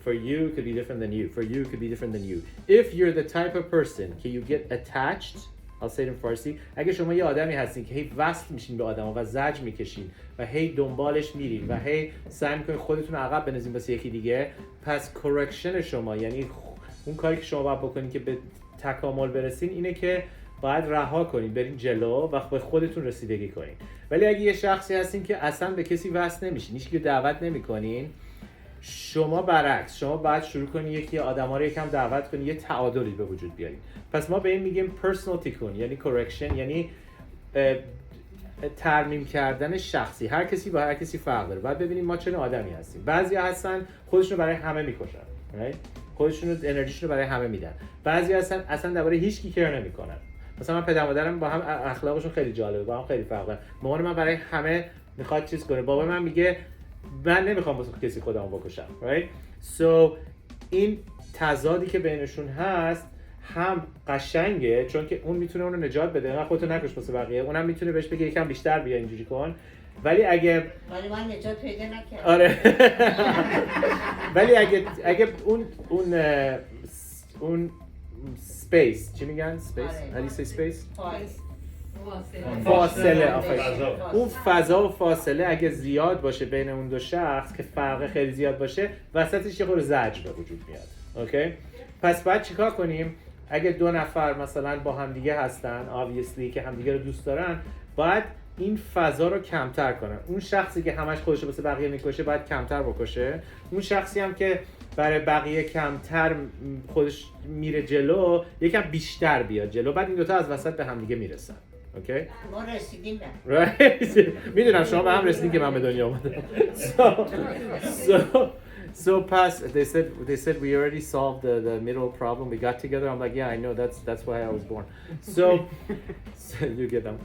For you, it could be different than you. For you, it could be different than you. If you're the type of person که you get attached, I'll say it in فارسی، اگه شما یه آدمی هستین که هی وصل میشین به آدم و زجر میکشین و هی دنبالش میرین و هی سعی میکنین خودتون عقب بنزین واسه یکی دیگه، پس correction شما، یعنی اون کاری که شما باید بکنین که به تکامل برسین اینه که باید رها کنین، برین جلو و به خودتون رسیدگی کنین. ولی اگه یه شخصی هستین که اصلا به کسی وصل نمیشین، هیچکی دعوت نمیکنین، شما برعکس، شما باید شروع کنین یکی آدما رو یکم دعوت کنین، یه تعادلی به وجود بیارین. پس ما به این میگیم پرسونال تیکون، یعنی correction، یعنی ترمیم کردن شخصی. هر کسی با هر کسی فرق داره. بعد ببینیم ما چه آدمی هستیم. بعضیا هستن خودشونو برای همه میکشن، right؟ خودشونو انرژیشونو برای همه میدن. بعضیا هستن اصلا درباره هیچ کی کیر نمیکنن. مثلا من پدر مادرم با هم اخلاقشون خیلی جالبه، با هم خیلی فرق داره. مامان من برای همه میخواد چیز کنه، بابا من میگه من نمیخوام واسه کسی خودمو بکشم، right؟ So این تضادی که بینشون هست هم قشنگه، چون که اون میتونه اونو نجات بده، نه خودتو نکش واسه بقیه، اونم میتونه بهش بگه یکم بیشتر بیا اینجوری کن. ولی اگه ولی من نجات پیدا نکردم. آره. ولی اگه اون space، چی میگن space؟ how do you say space؟ فاصله. اون فضا و فاصله اگه زیاد باشه بین اون دو شخص، که فرق خیلی زیاد باشه، وسطش یه خورده زجر به وجود میاد. اوکی؟ پس باید چیکار کنیم؟ اگه دو نفر مثلا با همدیگه هستن obviously که همدیگه رو دوست دارن، باید این فضا رو کمتر کنن. اون شخصی که همش خودش رو واسه بقیه میکشه باید کمتر بکشه. اون شخصی هم که برای بقیه کمتر خودش میره جلو، یکم بیشتر بیاد جلو. بعد این دوتا از وسط به همدیگه میرسن. اوکی؟ ما رسیدیم نه. میدونم شما به هم رسیدین که من به دنیا اومدم. So past they said we already solved the middle problem. We got together. I'm like, yeah, I know, that's why I was born. So you get them.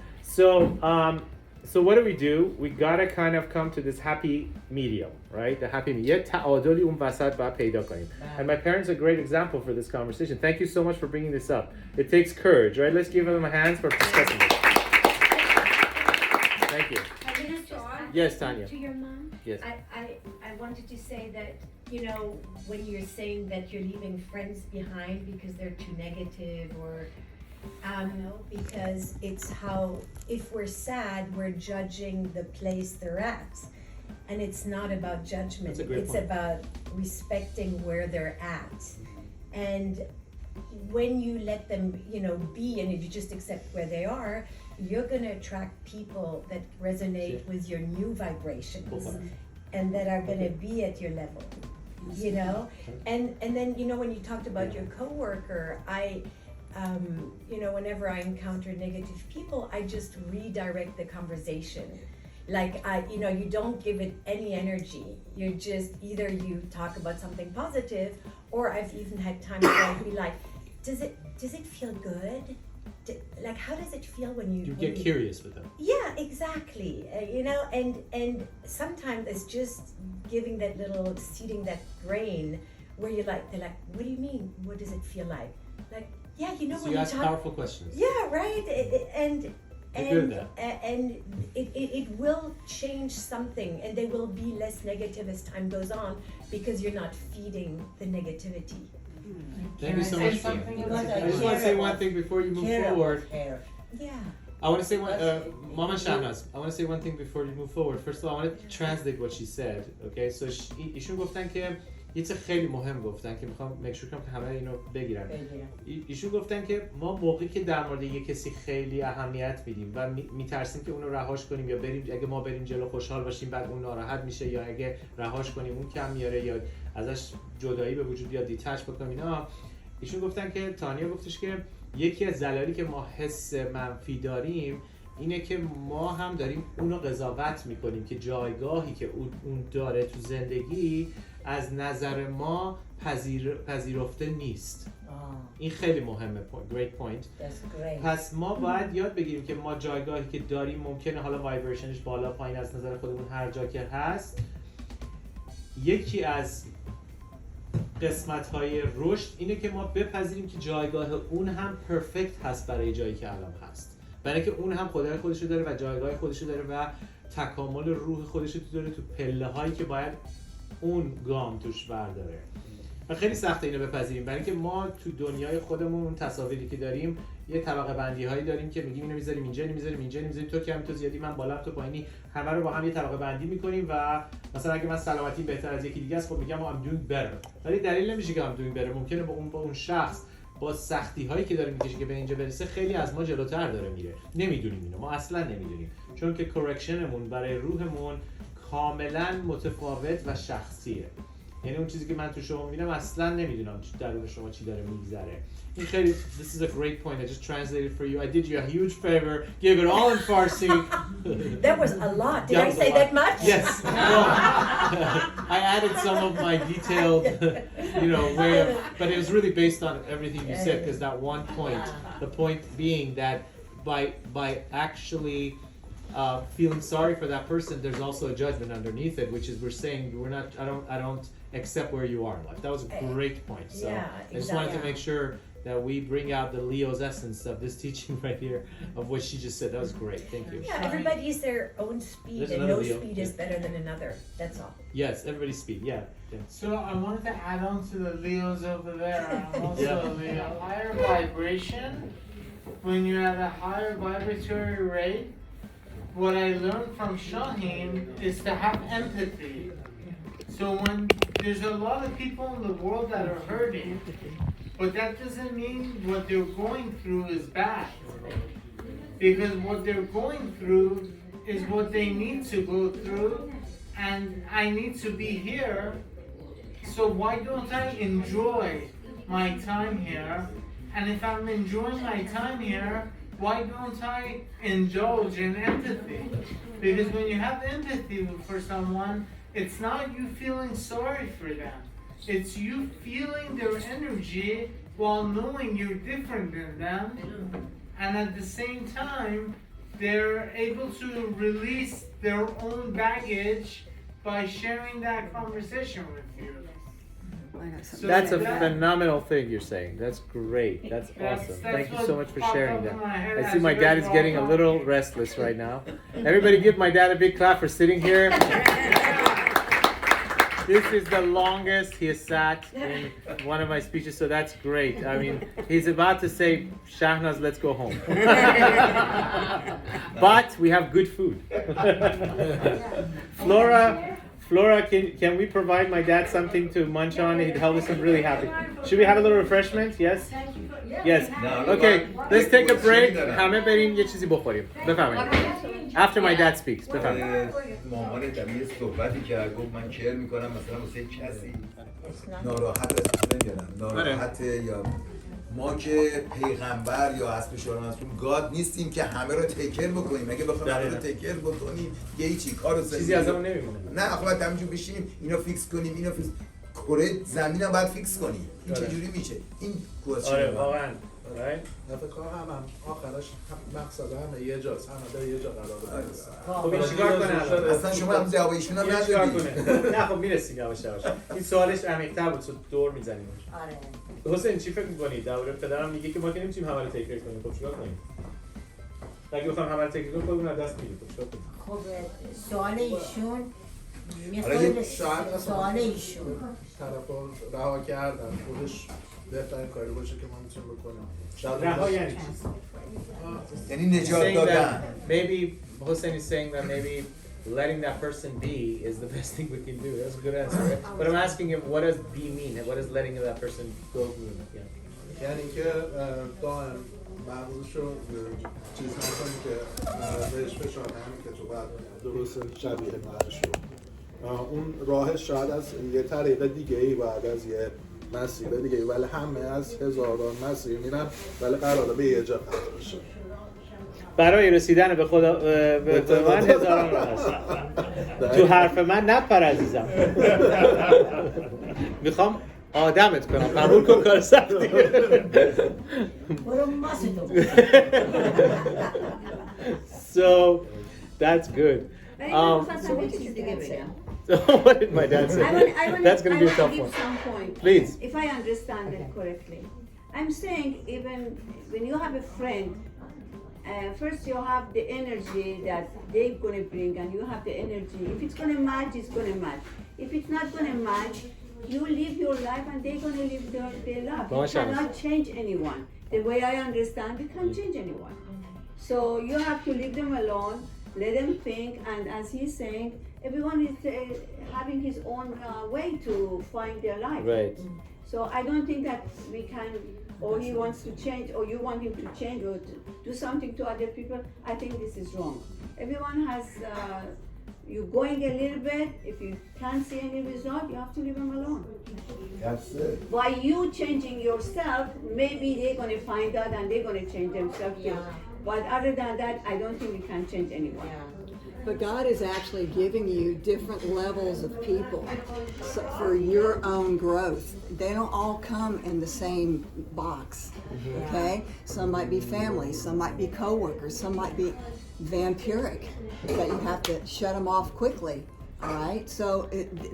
So what do? We gotta kind of come to this happy medium, right? The happy medium. یه تعادلی اون وسط باید پیدا کنیم. And my parents are a great example for this conversation. Thank you so much for bringing this up. It takes courage, right? Let's give them a hand for discussing this. Thank you. Yes, Tanya. To your mom? Yes. I wanted to say that, you know, when you're saying that you're leaving friends behind because they're too negative or, because it's how, if we're sad, we're judging the place they're at. And it's not about judgment. It's about respecting where they're at. And when you let them, you know, be, and if you just accept where they are, you're going to attract people that resonate with your new vibrations and that are going to be at your level, you know? And then, you know, when you talked about your coworker, you know, whenever I encounter negative people, I just redirect the conversation. Like, you know, you don't give it any energy. You're just, either you talk about something positive, or I've even had times where I'd be like, does it feel good? Like, how does it feel when you get curious with them? Yeah, exactly. You know, and sometimes it's just giving that little, seeding that grain where they're like, what do you mean? What does it feel like? Like, yeah, you know, so when you you ask talk, powerful questions. Yeah, right. And it will change something, and they will be less negative as time goes on because you're not feeding the negativity. Thank you so much. I just want to say one thing before you move forward. Yeah. I want to say one, Mama Shahnaz, I want to say one thing before you move forward. First of all, I want to translate what she said. Okay, so ایشون گفتن که یه چیز خیلی مهم گفتن که میخوام مکشور کنم که همه اینو بگیرن. ایشون گفتن که ما موقعی که در مورد یه کسی خیلی اهمیت میدیم و میترسیم که اونو رهاش کنیم یا بریم، اگه ما بریم جلو خوشحال باشیم بعد اون ناراحت میشه، یا اگه رهاش کنیم اون کم میاره یا ازش جدایی به وجود بیاد، دیتچ بکنیم اینا. ایشون گفتن که تانیا گفتش که یکی از دلایلی که ما حس منفی داریم اینه که ما هم داریم اونو قضاوت میکنیم که جایگاهی که اون داره تو زندگی از نظر ما پذیرفته نیست. این خیلی مهمه. Great point. پس ما باید یاد بگیریم که ما جایگاهی که داریم ممکنه حالا وایبریشنش بالا پایین از نظر خودمون هر جا که هست، یکی از قسمت‌های رشد اینه که ما بپذیریم که جایگاه اون هم پرفکت هست برای جایی که الان هست، برای که اون هم خدای خودشو داره و جایگاه خودشو داره و تکامل روح خودش رو داره تو پله هایی که باید اون گام توش برداره و خیلی سخته اینو بپذیریم برای اینکه ما تو دنیای خودمون اون تصاویری که داریم یه طبقه بندی هایی داریم که میگیم اینو میذاریم اینجا، اینو میذاریم اینجا، میذاریم تو کم تو زیادی، من بالا تو پایینی، همه رو با هم یه طبقه بندی میکنیم و مثلا اگه من سلامتی بهتر از یکی دیگه است خب میگم I'm doing better. ولی دلیل نمیشه که I'm doing better. ممکنه با اون شخص با سختی هایی که داره میکشه که به اینجا برسه خیلی از ما جلوتر داره میره. نمیدونیم اینو، ما اصلا نمیدونیم چون که کرکشنمون برای روحمون کاملا متفاوت و شخصیه. یعنی اون چیزی که من تو شما میبینم اصلا نمیدونم درون شما چی داره میگذره. این خیلی this is a great point. I just translated for you. I did you a huge favor. Gave it all in Farsi. That was a lot. Did I say that much? Yes. Well, I added some of my detailed, way of, but it was really based on everything you said because that one point, the point being that by actually feeling sorry for that person, there's also a judgment underneath it, which is we're saying I don't accept where you are in life. That was a great point. So I just wanted to make sure that we bring out the Leo's essence of this teaching right here of what she just said. That was great. Thank you. Yeah, everybody is their own speed There's and another no Leo. speed is better than another. That's all. Yes, everybody's speed. Yeah. So I wanted to add on to the Leos over there. I'm also a Leo. Higher vibration. When you're at a higher vibratory rate, what I learned from Shaheen is to have empathy. So when there's a lot of people in the world that are hurting, but that doesn't mean what they're going through is bad. Because what they're going through is what they need to go through, and I need to be here. So why don't I enjoy my time here? And if I'm enjoying my time here, why don't I indulge in empathy? Because when you have empathy for someone, it's not you feeling sorry for them. It's you feeling their energy while knowing you're different than them. And at the same time, they're able to release their own baggage by sharing that conversation with you. So that's a phenomenal thing you're saying. That's great. That's awesome. Thank you so much for sharing that. I see my dad is getting a little restless right now. Everybody give my dad a big clap for sitting here. This is the longest he has sat in one of my speeches, so that's great. I mean, he's about to say, Shahnaz, let's go home. But we have good food. Flora, can we provide my dad something to munch on? He'd help us. I'm really happy. Should we have a little refreshment? Yes? Yes. Okay, let's take a break. همه بریم یه چیزی بخوریم. بفرمایید. After my dad speaks. بفرمایید. مامان دمی صحبتی کرد گفت من کیر میکنم مثلا واسه کسی ناراحت نمیارم ناراحت یا ما که پیغمبر یا حسب شورانتون گاد نیستیم که همه رو تکر بکنیم. اگه بخوایم همه رو تکر بکنیم یه هیچی کارو چیزی ازمون نمیمونه. نه آخه باید همینجور بشینیم اینو فیکس کنیم اینو فیکس کره زمین هم باید فیکس کنیم. این چجوری میشه؟ این کوشش آره واقعا. نه فکر کنم هم آخرش مقصد همه یه جاست همه در یه جا قرار داره. خب این چیکار کنه اصلا شما هم جواب ایشون هم ندادید. نه خب میرسیم یواش یواش. این سوالش عمیق‌تر بود دور میزنیم. آره. حسین چی فکر می‌کنی؟ در پدرم میگه که ما که نمی‌تونیم همه رو تکرار کنیم. خب چیکار کنیم؟ اگه بخوام همه رو تکرار کنیم خودمون از دست میدیم. خب چیکار کنیم؟ خب سوال ایشون سوال ایشون طرفا رها کردن خودش بهترین کاری باشه که ما میتونیم بکنیم. رها یعنی یعنی نجات دادن. Maybe Hussein is saying that maybe letting that person be is the best thing we can do. That's a good answer. Right? But I'm asking him, what does be mean? What does letting that person go mean? Yeah. یعنی که دائم مغزشو چیز نکنی که بهش فشار نمی که تو باید درست شبیه مرش رو. اون راهش شاید از یه طریق دیگه ای باید از یه مسیر دیگه ای ولی همه از هزاران مسیر میرن ولی قراره به یه جا قرار بشه. برای رسیدن به خدا به من هزاران راه هست. تو حرف من نپر عزیزم. میخوام آدمت کنم قبول کن کار سختی. So that's good. So what did my dad say? That's going to be a tough one. Some point. Please. If I understand it correctly, I'm saying even when you have a friend first you have the energy that they're gonna bring, and you have the energy. If it's gonna match, it's gonna match. If it's not gonna match, you live your life and they're gonna live their life. You cannot change anyone. The way I understand, you can't change anyone. So you have to leave them alone, let them think, and as he's saying, everyone is having his own way to find their life. Right. So I don't think that we can, or he wants to change, or you want him to change, or to do something to other people. I think this is wrong. Everyone has, you're going a little bit, if you can't see any result, you have to leave them alone. That's it. By you changing yourself, maybe they're gonna find out and they're gonna change themselves too. But other than that, I don't think we can change anyone. But God is actually giving you different levels of people for your own growth. They don't all come in the same box, okay? Some might be family, some might be co-workers, some might be vampiric, that you have to shut them off quickly, all right? So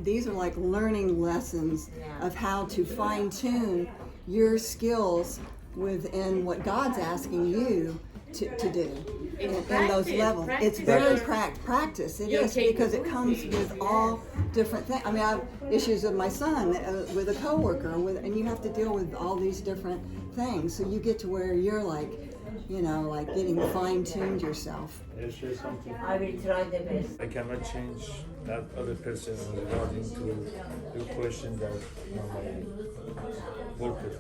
these are like learning lessons of how to fine-tune your skills within what God's asking you to do in those levels. It's very practice. It is, because it comes with all different things. I mean, I have issues with my son, with a coworker, and you have to deal with all these different things. So you get to where you're like, you know, like getting fine-tuned yourself. I'll share something. I will try the best. I cannot change that other person regarding to the question that my worker.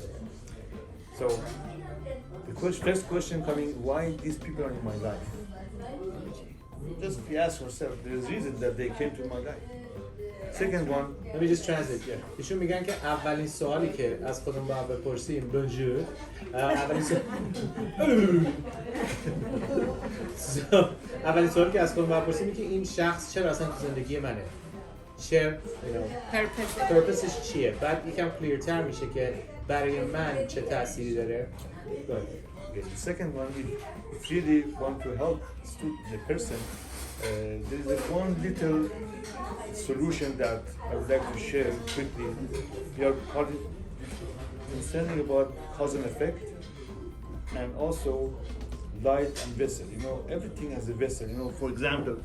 So the first question coming, why these people are in my life? Just ask yourself, there's a reason that they came to my life. Second one, let me just translate here. ایشون میگن که اولین سوالی که از خودمون باید بپرسیم بونجور اولین سوالی که از خودمون باید بپرسیم اینه که این شخص چرا اصلا تو زندگی منه؟ چه پرپسش چیه؟ بعد یکم کلیرتر میشه که برای من چه تأثیری داره؟ the second one, if really want to help the person, there is one little solution that I would like to share quickly. We are understanding about cause and effect, and also light and vessel. You know, everything has a vessel. You know, for example,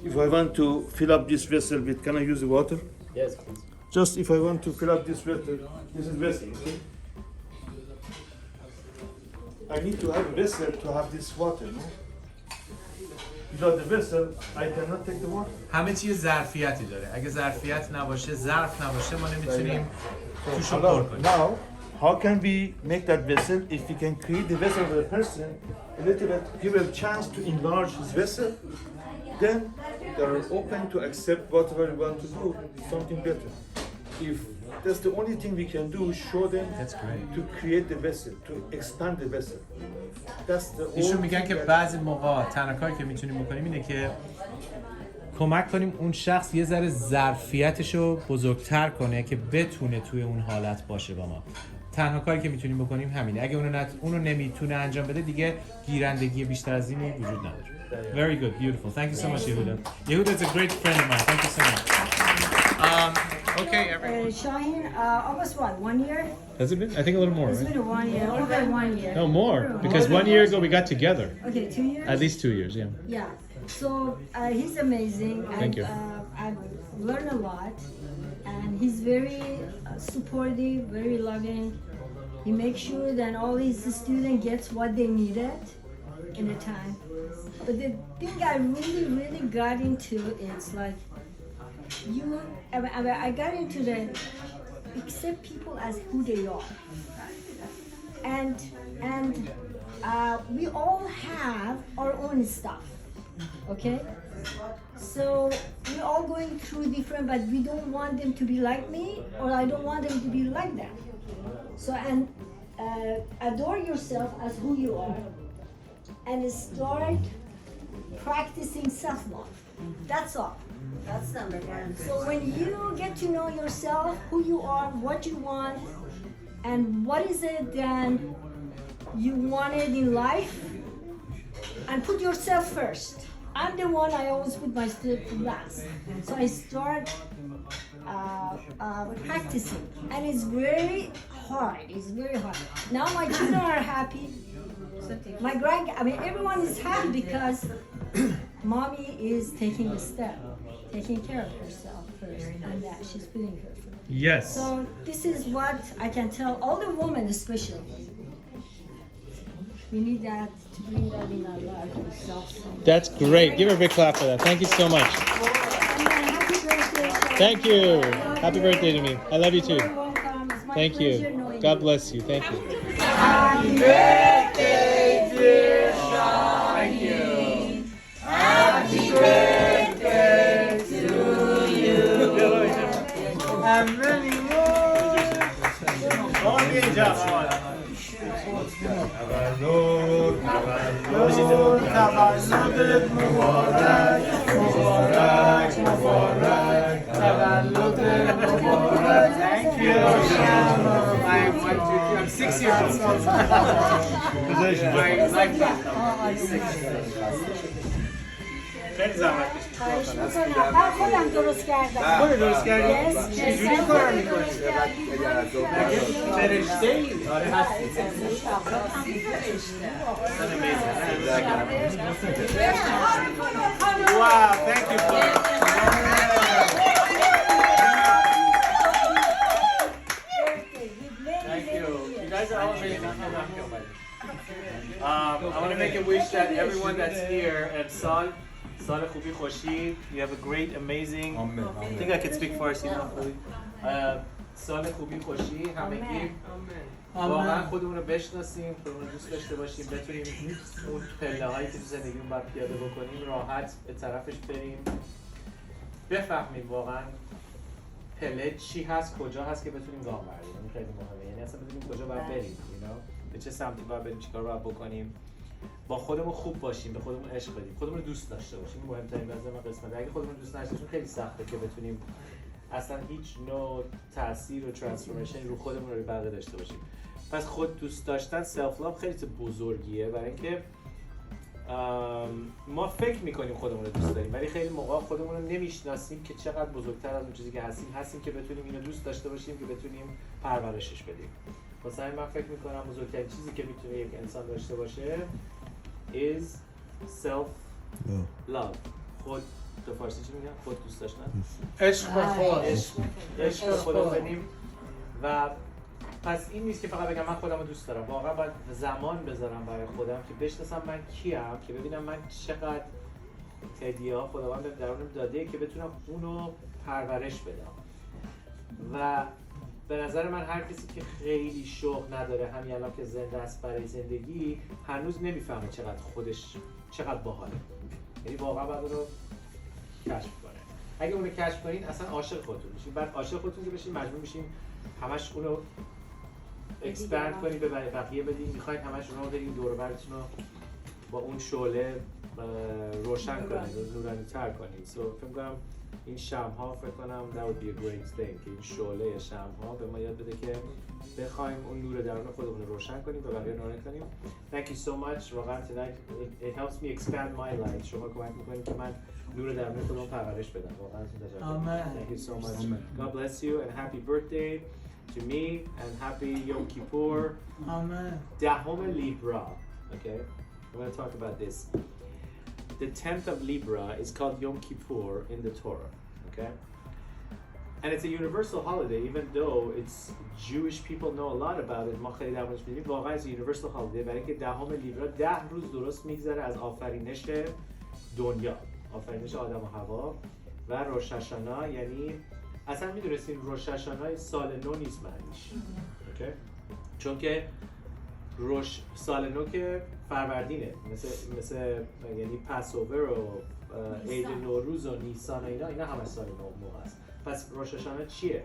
if I want to fill up this vessel with, can I use the water? Yes, please. Just if I want to fill up this vessel, this is vessel, okay? I need to have a vessel to have this water, no? Without the vessel, I cannot take the water. همه چیز ظرفیتی داره. اگه ظرفیت نباشه، ظرف نباشه، ما نمیتونیم توشو پر کنیم. Now, how can we make that vessel? If we can create the vessel of the person, a little bit, give a chance to enlarge his vessel, then they are open to accept whatever we want to do, something better. If that's the only thing we can do, show them to create the vessel, to expand the vessel. That's the ایشون میگن که بعضی موقع تنها کاری که میتونیم بکنیم اینه که کمک کنیم اون شخص یه ذره ظرفیتشو بزرگتر کنه که بتونه توی اون حالت باشه با ما. تنها کاری که میتونیم بکنیم همینه. اگه اونو نمیتونه انجام بده دیگه گیرندگی بیشتر از اینی وجود نداره. Very good, beautiful. Thank you so much, Yehuda. Yehuda is a great friend of mine. Thank you so much. Okay, everyone. Shaheen, almost what, 1 year? Has it been? I think a little more, It's right? been 1 year, over 1 year. No, more. Because 1 year ago we got together. Okay, 2 years? At least 2 years, yeah. Yeah. So he's amazing. Thank you. I've learned a lot. And he's very supportive, very loving. He makes sure that all his students gets what they needed in the time. But the thing I really got into is like, I got into the accept people as who they are, and we all have our own stuff, okay? So we're all going through different, but we don't want them to be like me, or I don't want them to be like them. So and adore yourself as who you are, and start practicing self-love. That's all. That's number one. So when you get to know yourself, who you are, what you want, and what is it that you wanted in life, and put yourself first. I'm the one, I always put myself last. So I start practicing, and it's very hard. It's very hard. Now my children are happy, I mean, everyone is happy because mommy is taking a step, taking care of herself first, and that she's putting her first. Yes. So this is what I can tell all the women, especially. We need that to bring that in our life. That's great. Give her a big clap for that. Thank you so much. Thank you. Happy birthday to me. I love you too. Thank you. God bless you. Thank you. Happy birthday, dear Sean. Thank you. Happy birthday to you. And many more. تولدت مبارک مبارک مبارک تولدت مبارک. Thank you. I'm 6 years old. خیلی زحمت من خودم درست کردم. خودت درست کردی؟ چجوری کار میکنی؟ فرشته ای؟ آره هستی. Wow, thank you. Thank you. You guys are all amazing. I want to make a wish that everyone that's here and Sal Khubi Khoshi, you have a great, amazing. I think I can speak Farsi now fully. Sal Khubi Khoshi, همگی واقعا خودمون رو بشناسیم، خودمون رو دوست داشته باشیم، بتونیم اون پله‌هایی که تو زندگیمون باید پیاده بکنیم راحت به طرفش بریم، بفهمیم واقعا پله چی هست، کجا هست که بتونیم گام برداریم. این خیلی مهمه، یعنی اصلا بدونیم کجا باید بریم، به چه سمتی باید بریم، چیکار باید بکنیم، با خودمون خوب باشیم، به خودمون عشق بدیم، خودمون رو دوست داشته باشیم. این مهمترین قسمت. اگه خودمون رو دوست نداشتیم خیلی سخته که بتونیم اصلا هیچ نوع تاثیر و ترانسفورمیشن رو خودمون رو بقیه داشته باشیم. پس خود دوست داشتن، سلف لاو خیلی بزرگیه، برای اینکه ما فکر میکنیم خودمون رو دوست داریم ولی خیلی موقع خودمون رو نمیشناسیم که چقدر بزرگتر از اون چیزی که هستیم که بتونیم اینو دوست داشته باشیم، که بتونیم پرورشش بدیم. واسه همین من فکر میکنم بزرگترین چیزی که میتونه یک انسان داشته باشه is self love. خود به فارسی چی میگن؟ خود دوست داشتن؟ عشق به خود. عشق به خدا بدیم. و پس این نیست که فقط بگم من خودم رو دوست دارم، واقعا باید زمان بذارم برای خودم که بشناسم من کیم، که ببینم من چقدر هدیه‌ها خداوند بهم درونم داده که بتونم اونو پرورش بدم. و به نظر من هر کسی که خیلی شوق نداره همین الان که زنده است برای زندگی، هنوز نمیفهمه چقدر باحاله. یعنی واقعا باید اونو کشف کنه. اگه اونو کشف کنین اصلا عاشق خودتون میشین. بعد عاشق خودتون که بشین مجبور میشین همش اونو اکسپند کنید به بقیه بدین. میخواین همش اونو بدین دور و برتون رو با اون شعله روشن کنید، نورانی‌تر کنید. فکر می‌کنم این شمع‌ها فکر کنم that would be a great thing که این شعله شمع‌ها به ما یاد بده که بخوایم اون نور درون خودمون رو روشن کنیم و بقیه نورانی کنیم. Thank you so much. واقعا tonight it helps me expand my light. شما کمک می‌کنید که من نور درون خودم پرورش بدم. واقعا تشکر. Thank you so much. God bless you and happy birthday to me and happy Yom Kippur. Amen. Dahom Libra. Okay? We're going to talk about this. The 10th of Libra is called Yom Kippur in the Torah, okay? And it's a universal holiday, even though it's Jewish people know a lot about it. ما خیلی در موردش می‌دونیم. واقعا it's a universal holiday برای اینکه دهم لیبرا 10 روز درست میگذره از آفرینش دنیا، آفرینش آدم و حوا و روش هاشانا. یعنی اصلا می‌دونستین روش هاشانا سال نو نیست معنیش، اوکی؟ چون که سال نو که فروردینه، مثل یعنی پاسوور و عید نوروز و نیسان و اینا همه سال نو موقع است. پس روش هاشانا چیه؟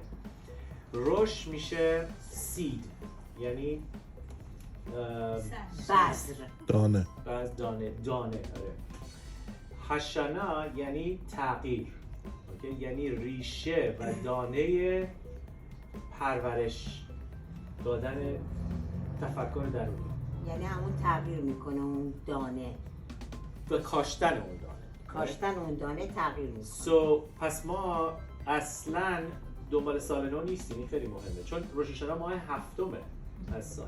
روش میشه سید، یعنی دانه. آره. هاشانا یعنی تغییر، اوکی؟ یعنی ریشه و دانه پرورش دادن تفکر درونی، یعنی همون تغییر میکنه اون دانه و کاشتن اون دانه تغییر میکنه. پس ما اصلا دنبال سال نو نیستیم. این خیلی مهمه چون روش هاشانا ماه هفتمه از سال،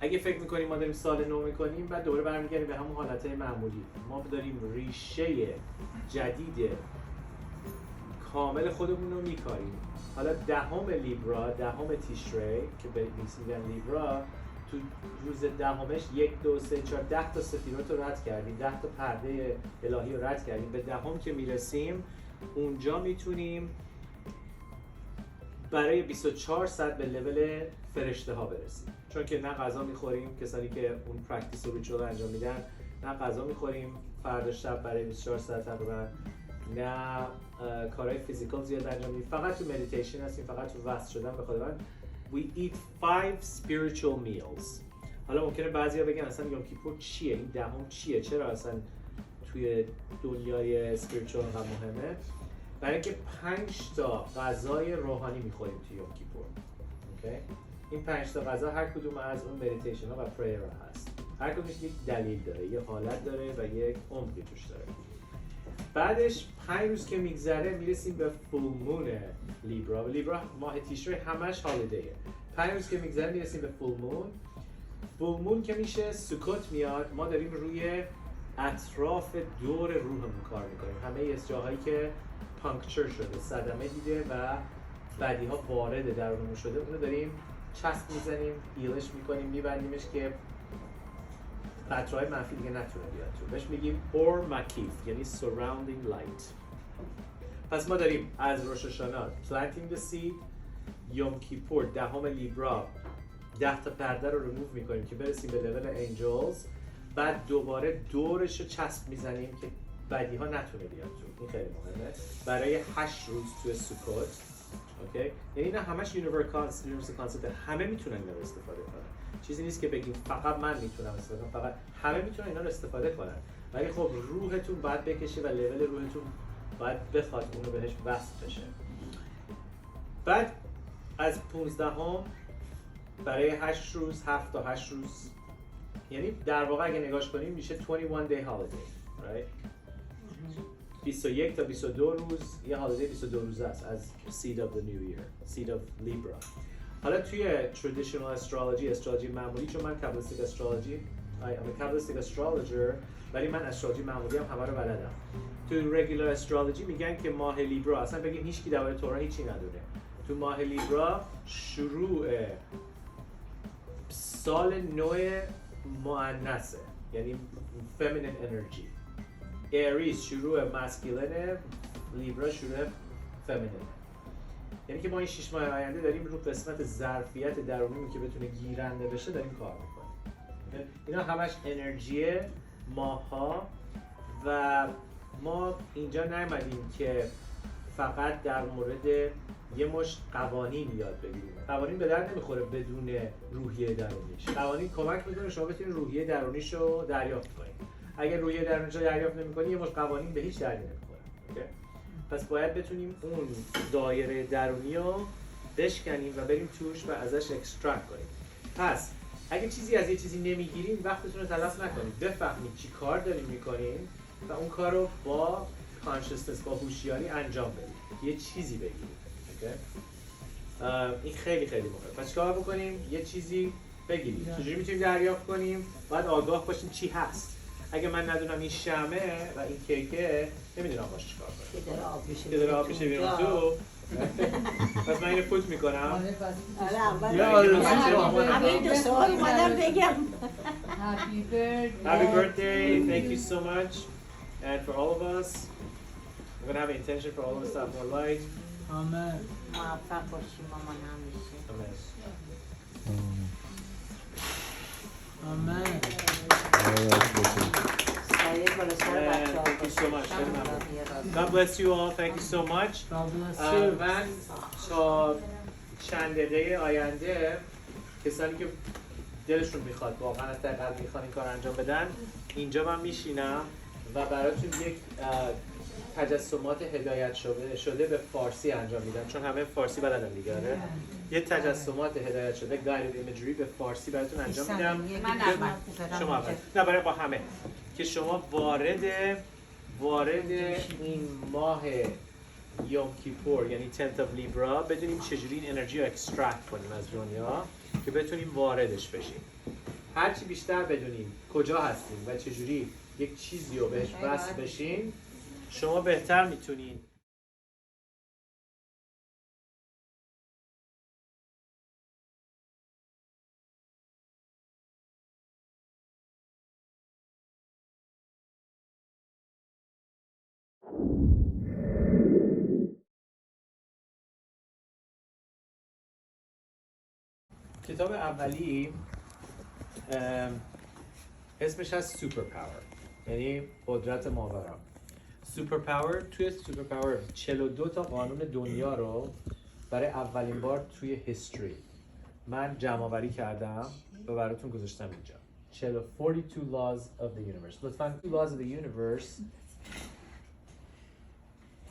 اگه فکر میکنیم ما داریم سال نو میکنیم بعد دوباره برمیگردیم به همون حالتهای معمولی. ما داریم ریشه جدید کامل خودمون رو میکاریم. حالا 10 لیبرا، 10 تیشری که به انگلیسی میگن لیبرا، تو روز 10 1 2 3 4 10 تا سفیرات رو رد کردیم، 10 تا پرده الهی رو رد کردیم. به 10 که میرسیم اونجا میتونیم برای 24 ساعت به لول فرشته ها برسیم، چون که نه غذا میخوریم، کسانی که اون پرکتیس و ریچوال انجام میدن، نه غذا میخوریم فردا شب برای 24 ساعت تقریبا، نه کارهای فیزیکال زیاد انجام میدیم، فقط تو مدیتیشن هستیم، فقط تو وصل شدن به خداوند. We eat 5 spiritual meals. حالا ممکنه بعضیا بگن اصلا یوم کیپور چیه؟ این 10 چیه؟ چرا اصلا توی دنیای spiritual انقدر مهمه؟ برای اینکه 5 تا غذای روحانی میخوریم توی یوم کیپور. اوکی؟ این 5 تا غذا هر کدوم از اون مدیتیشن ها و پریر ها هست. هر کدومش یک دلیل داره، یه حالت داره و یک عمقی توش داره. بعدش 5 روز که میگذره میرسیم به فول مون لیبرا. لیبرا ماه تیشری همش هالیدیه. 5 روز که میگذره میرسیم به فول مون. فول مون که میشه سکوت میاد، ما داریم روی اطراف دور روحمون کار میکنیم. همه از جاهایی که پانکچر شده، صدمه دیده و بدی ها وارد درونمون شده، اونو داریم چسب میزنیم، هیلش میکنیم، میبندیمش که قطرهای منفی دیگه نتونه بیاد تو. بهش میگیم اور مکیف، یعنی surrounding light. پس ما داریم از روش هاشانا planting the seed، یوم کیپور 10 لیبرا 10 تا پرده رو ریموو میکنیم که برسیم به لول انجلز، بعد دوباره دورش رو چسب میزنیم که بدی ها نتونه بیاد تو. این خیلی مهمه برای 8 روز توی سکوت. اوکی؟ یعنی اینا همش یونیورسال کانسپت، همه میتونن اینا رو استفاده کنن. چیزی نیست که بگیم فقط من میتونم استفاده کنم، فقط همه میتونن اینا رو استفاده کنن. ولی خب روحتون باید بکشه و لول روحتون باید بخواد اونو بهش وصل بشه. بعد از 15 برای 8 روز 7 تا 8 روز، یعنی در واقع اگه نگاش کنیم میشه 21 day holiday, right? 21 تا 22 روز یه هالیدی 22 روزه است از seed of the new year, seed of Libra. حالا توی traditional astrology معمولی، چون من kabbalistic astrology I'm a kabbalistic astrologer، ولی من استرولوژی معمولی هم همه رو بلدم. تو regular astrology میگن که ماه لیبرا، اصلا بگیم هیچ کی درباره تورا هیچی ندونه. تو ماه لیبرا شروع سال نو مؤنثه، یعنی feminine energy. اریس شروع ماسکولینه، لیبرا شروع فمینینه. یعنی که ما این 6 ماه آینده داریم رو قسمت ظرفیت درونیمون که بتونه گیرنده بشه داریم کار میکنیم. اینا همش انرژی ماها و ما اینجا نیومدیم که فقط در مورد یه مشت قوانین یاد بگیریم. قوانین به درد نمیخوره بدون روحیه درونیش. قوانین کمک میکنه شما بتونید روحیه درونیش رو دریافت کنید. اگر روحیه درونیش رو دریافت نمی‌کنی یه مشت قوانین به هیچ دردی نمیخوره. اوکی؟ پس باید بتونیم اون دایره درونی رو بشکنیم و بریم توش و ازش اکسترکت کنیم. پس اگه چیزی از یه چیزی نمیگیریم وقتتون رو تلف نکنید. بفهمید چی کار داریم میکنیم و اون کار رو با کانشسنس، با هوشیاری انجام بدید. یه چیزی بگیرید. اوکی؟ این خیلی خیلی مهمه. پس چیکار بکنیم؟ یه چیزی بگیرید. چجوری میتونیم دریافت کنیم؟ باید آگاه باشیم چی هست. اگه من ندونم این شمعه و این کیکه، نمیدونم باش چیکار کنم. که داره آب میشه بیرون تو. پس من اینو فوت میکنم. همین دو سوال اومدم بگم. Happy birthday. Thank you so much. And for all of us, we're going to have an intention for all of us to have more light. Amen. موفق باشی مامان همیشه. Amen. Thank you so much. God bless you all. Thank you so much. God bless you. من تا چند دقیقه آینده کسانی که دلشون میخواد واقعا از ته قلب میخوان این کار انجام بدن، اینجا من میشینم و براتون یک تجسمات هدایت شده به فارسی انجام میدم، چون همه فارسی بلدن دیگه. یه تجسمات هدایت شده guided imagery به فارسی براتون انجام میدم. شما اول. نه برای با همه که شما وارد این ماه یوم کیپور یعنی 10th of Libra بدونیم چجوری این انرژی رو اکسترکت کنیم از دنیا که بتونیم واردش بشیم. هرچی بیشتر بدونین کجا هستین و چجوری یک چیزی رو بهش وصل بشین شما بهتر میتونین کتاب اولی اسمش هست سوپر پاور، یعنی قدرت ماورا. سوپر پاور، توی سوپر پاور 42 تا قانون دنیا رو برای اولین بار توی هیستوری من جمع آوری کردم و براتون گذاشتم اینجا. 42 laws of the universe. لطفاً laws of the universe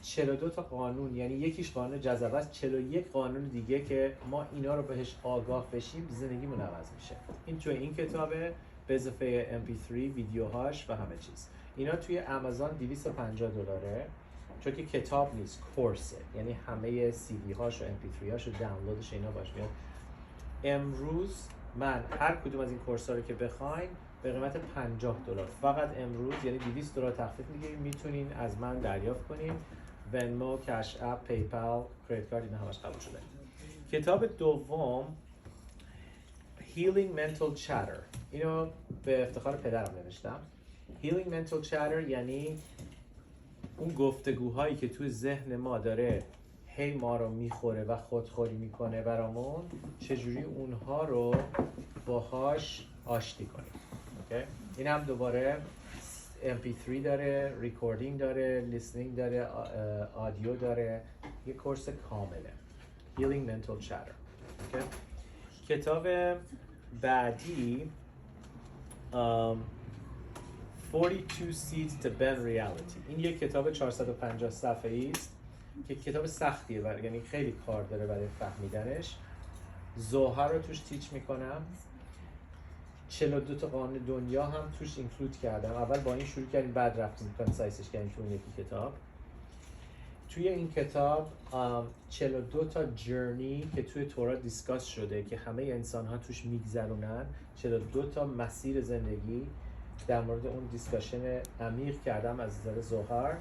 42 تا قانون، یعنی یکیش قانون جذبه است، 41 قانون دیگه که ما اینا رو بهش آگاه بشیم زندگیمون عوض میشه. این توی این کتابه به اضافه MP3 ویدیوهاش و همه چیز. اینا توی آمازون $250 چون که کتاب نیست، کورسه، یعنی همه CD هاش و MP3 هاش و دانلودش اینا باش میاد. امروز من هر کدوم از این کورس ها رو که بخواین به قیمت $50 فقط امروز، یعنی $200 تخفیف میگیرین، میتونین از من دریافت کنین. ونمو، کش اپ، پیپال، کریدیت کارت اینا همش قبول شده. کتاب دوم Healing Mental Chatter، اینو به افتخار پدرم نوشتم. Healing Mental Chatter یعنی اون گفتگوهایی که توی ذهن ما داره هی ما رو میخوره و خودخوری میکنه برامون، چجوری اونها رو باهاش آشتی کنیم. اوکی؟ این هم دوباره MP3 داره، ریکوردینگ داره، لیسنینگ داره، آدیو داره، یه کورس کامله. Healing Mental Chatter. اوکی؟ کتاب بعدی 42 Seeds to Bend Reality. این یک کتاب 450 صفحه‌ای است که کتاب سختیه، یعنی خیلی کار داره برای فهمیدنش. ظاهر رو توش تیچ میکنم. 42 تا قانون دنیا هم توش اینکلود کردم. اول با این شروع کردیم، بعد رفتیم کانسایزش کردیم تو یکی کتاب. توی این کتاب 42 تا جرنی که توی تورات دیسکاس شده که همه انسان ها توش میگذرونن، 42 تا مسیر زندگی در مورد اون دیسکاشن عمیق کردم از نظر ظاهر.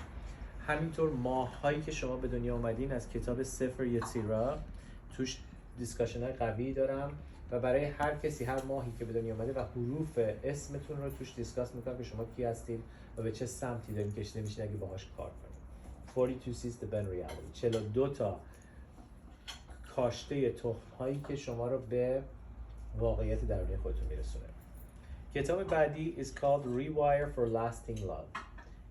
همینطور ماهایی که شما به دنیا اومدین از کتاب سفر یتیرا توش دیسکاشن های قوی دارم و برای هر کسی هر ماهی که به دنیا اومده و حروف اسمتون رو توش دیسکاس میکنم که شما کی هستید و به چه سمتی دارین کشیده میشین اگه باهاش کار کنید. 42 Seeds to Bend Reality، 42 تا کاشته تخم هایی که شما رو به واقعیت درونی خودتون میرسونه. کتاب بعدی is called Rewire for Lasting Love،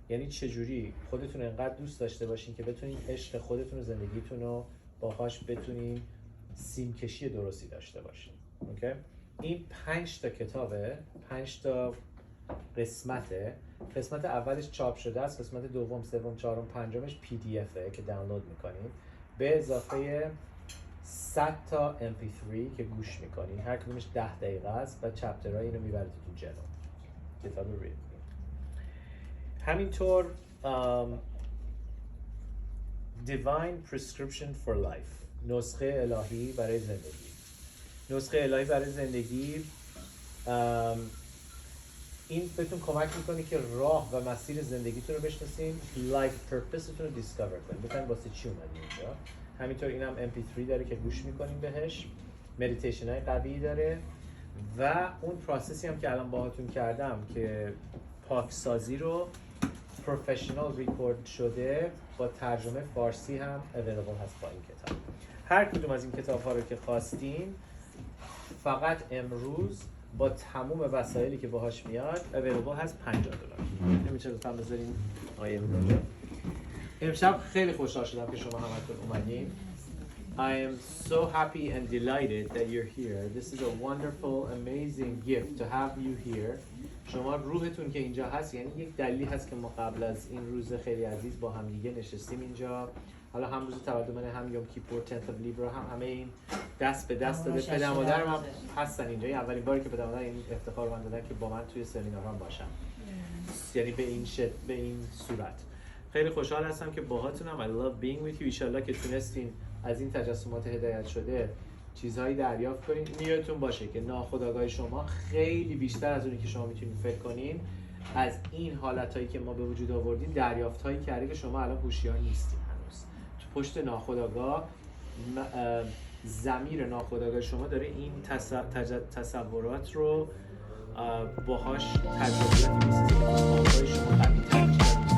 یعنی چجوری خودتون انقدر دوست داشته باشین که بتونین عشق خودتون و زندگیتون رو باهاش بتونین سیمکشی درستی داشته باشین. اوکی؟ این 5 تا کتابه، 5 تا قسمته. قسمت اولش چاپ شده است، قسمت دوم، سوم، چهارم، پنجمش PDFه که دانلود میکنین، به اضافه 100 تا MP3 که گوش میکنین، هر کدومش 10 دقیقه است و چپترهای اینو میبرید جلو. کتاب رید. همینطور Divine Prescription for Life، نسخه الهی برای زندگی. نسخه الهی برای زندگی این بهتون کمک میکنه که راه و مسیر زندگیتون رو بشناسین، لایف پرپستون رو دیسکاور کنین، بتونین واسه چی اومدین اینجا. همینطور اینم MP3 داره که گوش میکنین بهش، مدیتیشن های قوی داره و اون پروسسی هم که الان باهاتون کردم که پاکسازی رو پروفشنال ریکورد شده با ترجمه فارسی هم اویلیبل هست با این کتاب. هر کدوم از این کتاب ها رو که خواستین فقط امروز با تموم وسایلی که باهاش میاد اویلیبل هست $50. نمیشه لطفاً بذارین آیه میدونم. امشب خیلی خوشحال شدم که شما همتون اومدین. I am so happy and delighted that you're here. This is a wonderful, amazing gift to have you here. شما روحتون که اینجا هست یعنی یک دلیلی هست که ما قبل از این روز خیلی عزیز با هم دیگه نشستیم اینجا. حالا هم روز تولد من، هم یوم کیپور، 10th of Libra، هم همه این دست به دست داده. پدر مادرم هم هستن اینجا. این اولین باری که پدر مادر این افتخار من دادن که با من توی سمینارام باشن. یعنی به این صورت. خیلی خوشحال هستم که باهاتونم. I love being with you. ان شاءالله که تونستین از این تجسمات هدایت شده چیزهایی دریافت کنین. این یادتون باشه که ناخودآگاه شما خیلی بیشتر از اونی که شما میتونید فکر کنین از این حالتایی که ما به وجود آوردیم دریافت‌هایی کرده که شما الان هوشیار نیستین هنوز. تو پشت ناخودآگاه ضمیر ناخودآگاه شما داره این تصورات رو باهاش تجربیاتی میسازه که آگاه شما قوی‌تر میشه.